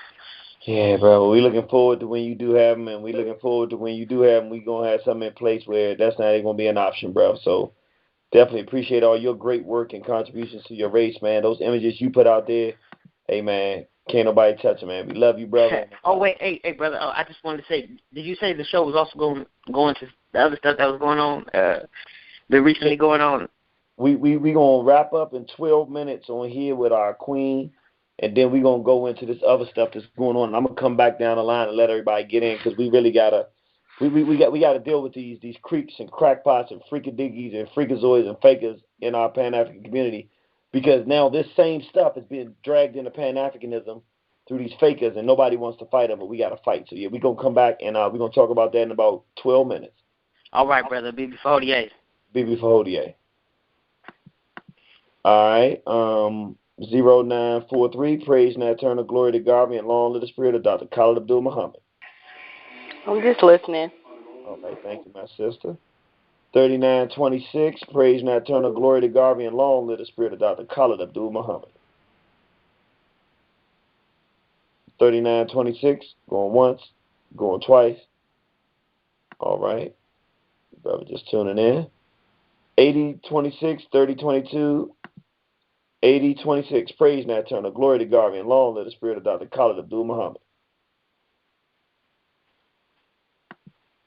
Speaker 1: Yeah, bro. We're looking forward to when you do have them, and we're looking forward to when you do have them, we're going to have something in place where that's not even going to be an option, bro. So definitely appreciate all your great work and contributions to your race, man. Those images you put out there, hey, man, can't nobody touch them, man. We love you, brother.
Speaker 10: Oh, wait, hey, brother, I just wanted to say, did you say the show was also going to the other stuff that was going on, been recently going on?
Speaker 1: We going to wrap up in 12 minutes on here with our queen, and then we're going to go into this other stuff that's going on. And I'm going to come back down the line and let everybody get in, because we really got to we got to deal with these creeps and crackpots and freakadiggies and freakazoids and fakers in our Pan-African community, because now this same stuff is being dragged into Pan-Africanism through these fakers, and nobody wants to fight them, but we got to fight. So, yeah, we're going to come back, and we're going to talk about that in about 12 minutes.
Speaker 10: All right, brother. BB for Hodier.
Speaker 1: BB for Hodier. All right. 0943, praise and eternal glory to God, and long live the spirit of Dr. Khalid Abdul Muhammad.
Speaker 4: I'm just listening.
Speaker 1: All right, thank you, my sister. 3926, praise and eternal glory to God, and long live the spirit of Dr. Khalid Abdul Muhammad. 3926, going once, going twice. All right. Brother just tuning in. 8026, 3022, 8026, praise and eternal glory to God, and long live the spirit of Dr. Khalid Abdul Muhammad.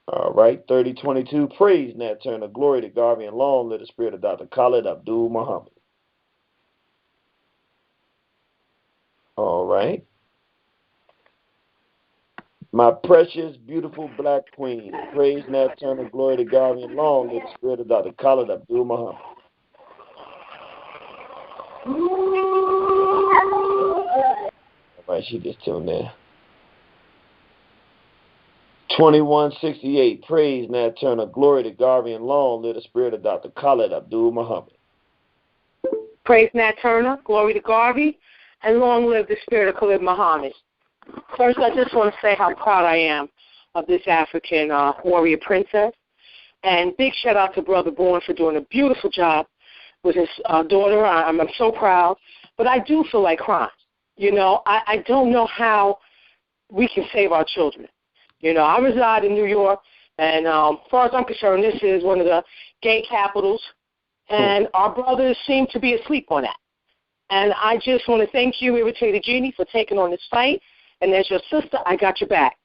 Speaker 1: All right, 3022, praise and eternal glory to God, and long live the spirit of Dr. Khalid Abdul Muhammad. All right. My precious, beautiful black queen, praise and eternal glory to God, and long live the spirit of Dr. Khalid Abdul Muhammad. All right, she just tuned in. 2168, praise and eternal glory to God, and long live the spirit of Dr. Khalid Abdul Muhammad.
Speaker 11: Praise and eternal glory to Garvey, and long live the spirit of Khalid Muhammad. First, I just want to say how proud I am of this African warrior princess. And big shout out to Brother Bourne for doing a beautiful job with his daughter. I'm so proud. But I do feel like crying. You know, I don't know how we can save our children. You know, I reside in New York, and as far as I'm concerned, this is one of the gay capitals, and our brothers seem to be asleep on that. And I just want to thank you, Irritated Genie, for taking on this fight. And as your sister, I got your back.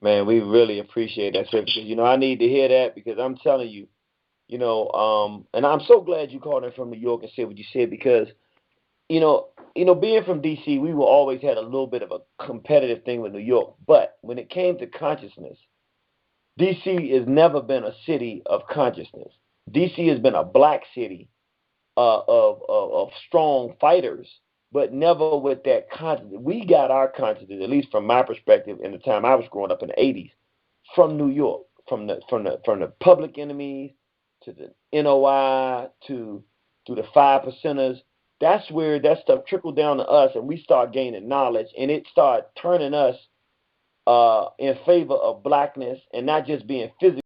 Speaker 1: Man, we really appreciate that, because, you know, I need to hear that, because I'm telling you, you know, and I'm so glad you called in from New York and said what you said, because, you know, being from D.C., we were always had a little bit of a competitive thing with New York. But when it came to consciousness, D.C. has never been a city of consciousness. D.C. has been a black city of strong fighters, but never with that consciousness. We got our consciousness, at least from my perspective, in the time I was growing up in the 80s, from New York, from the Public Enemies to the NOI to the Five Percenters. That's where that stuff trickled down to us, and we start gaining knowledge, and it started turning us in favor of blackness and not just being physically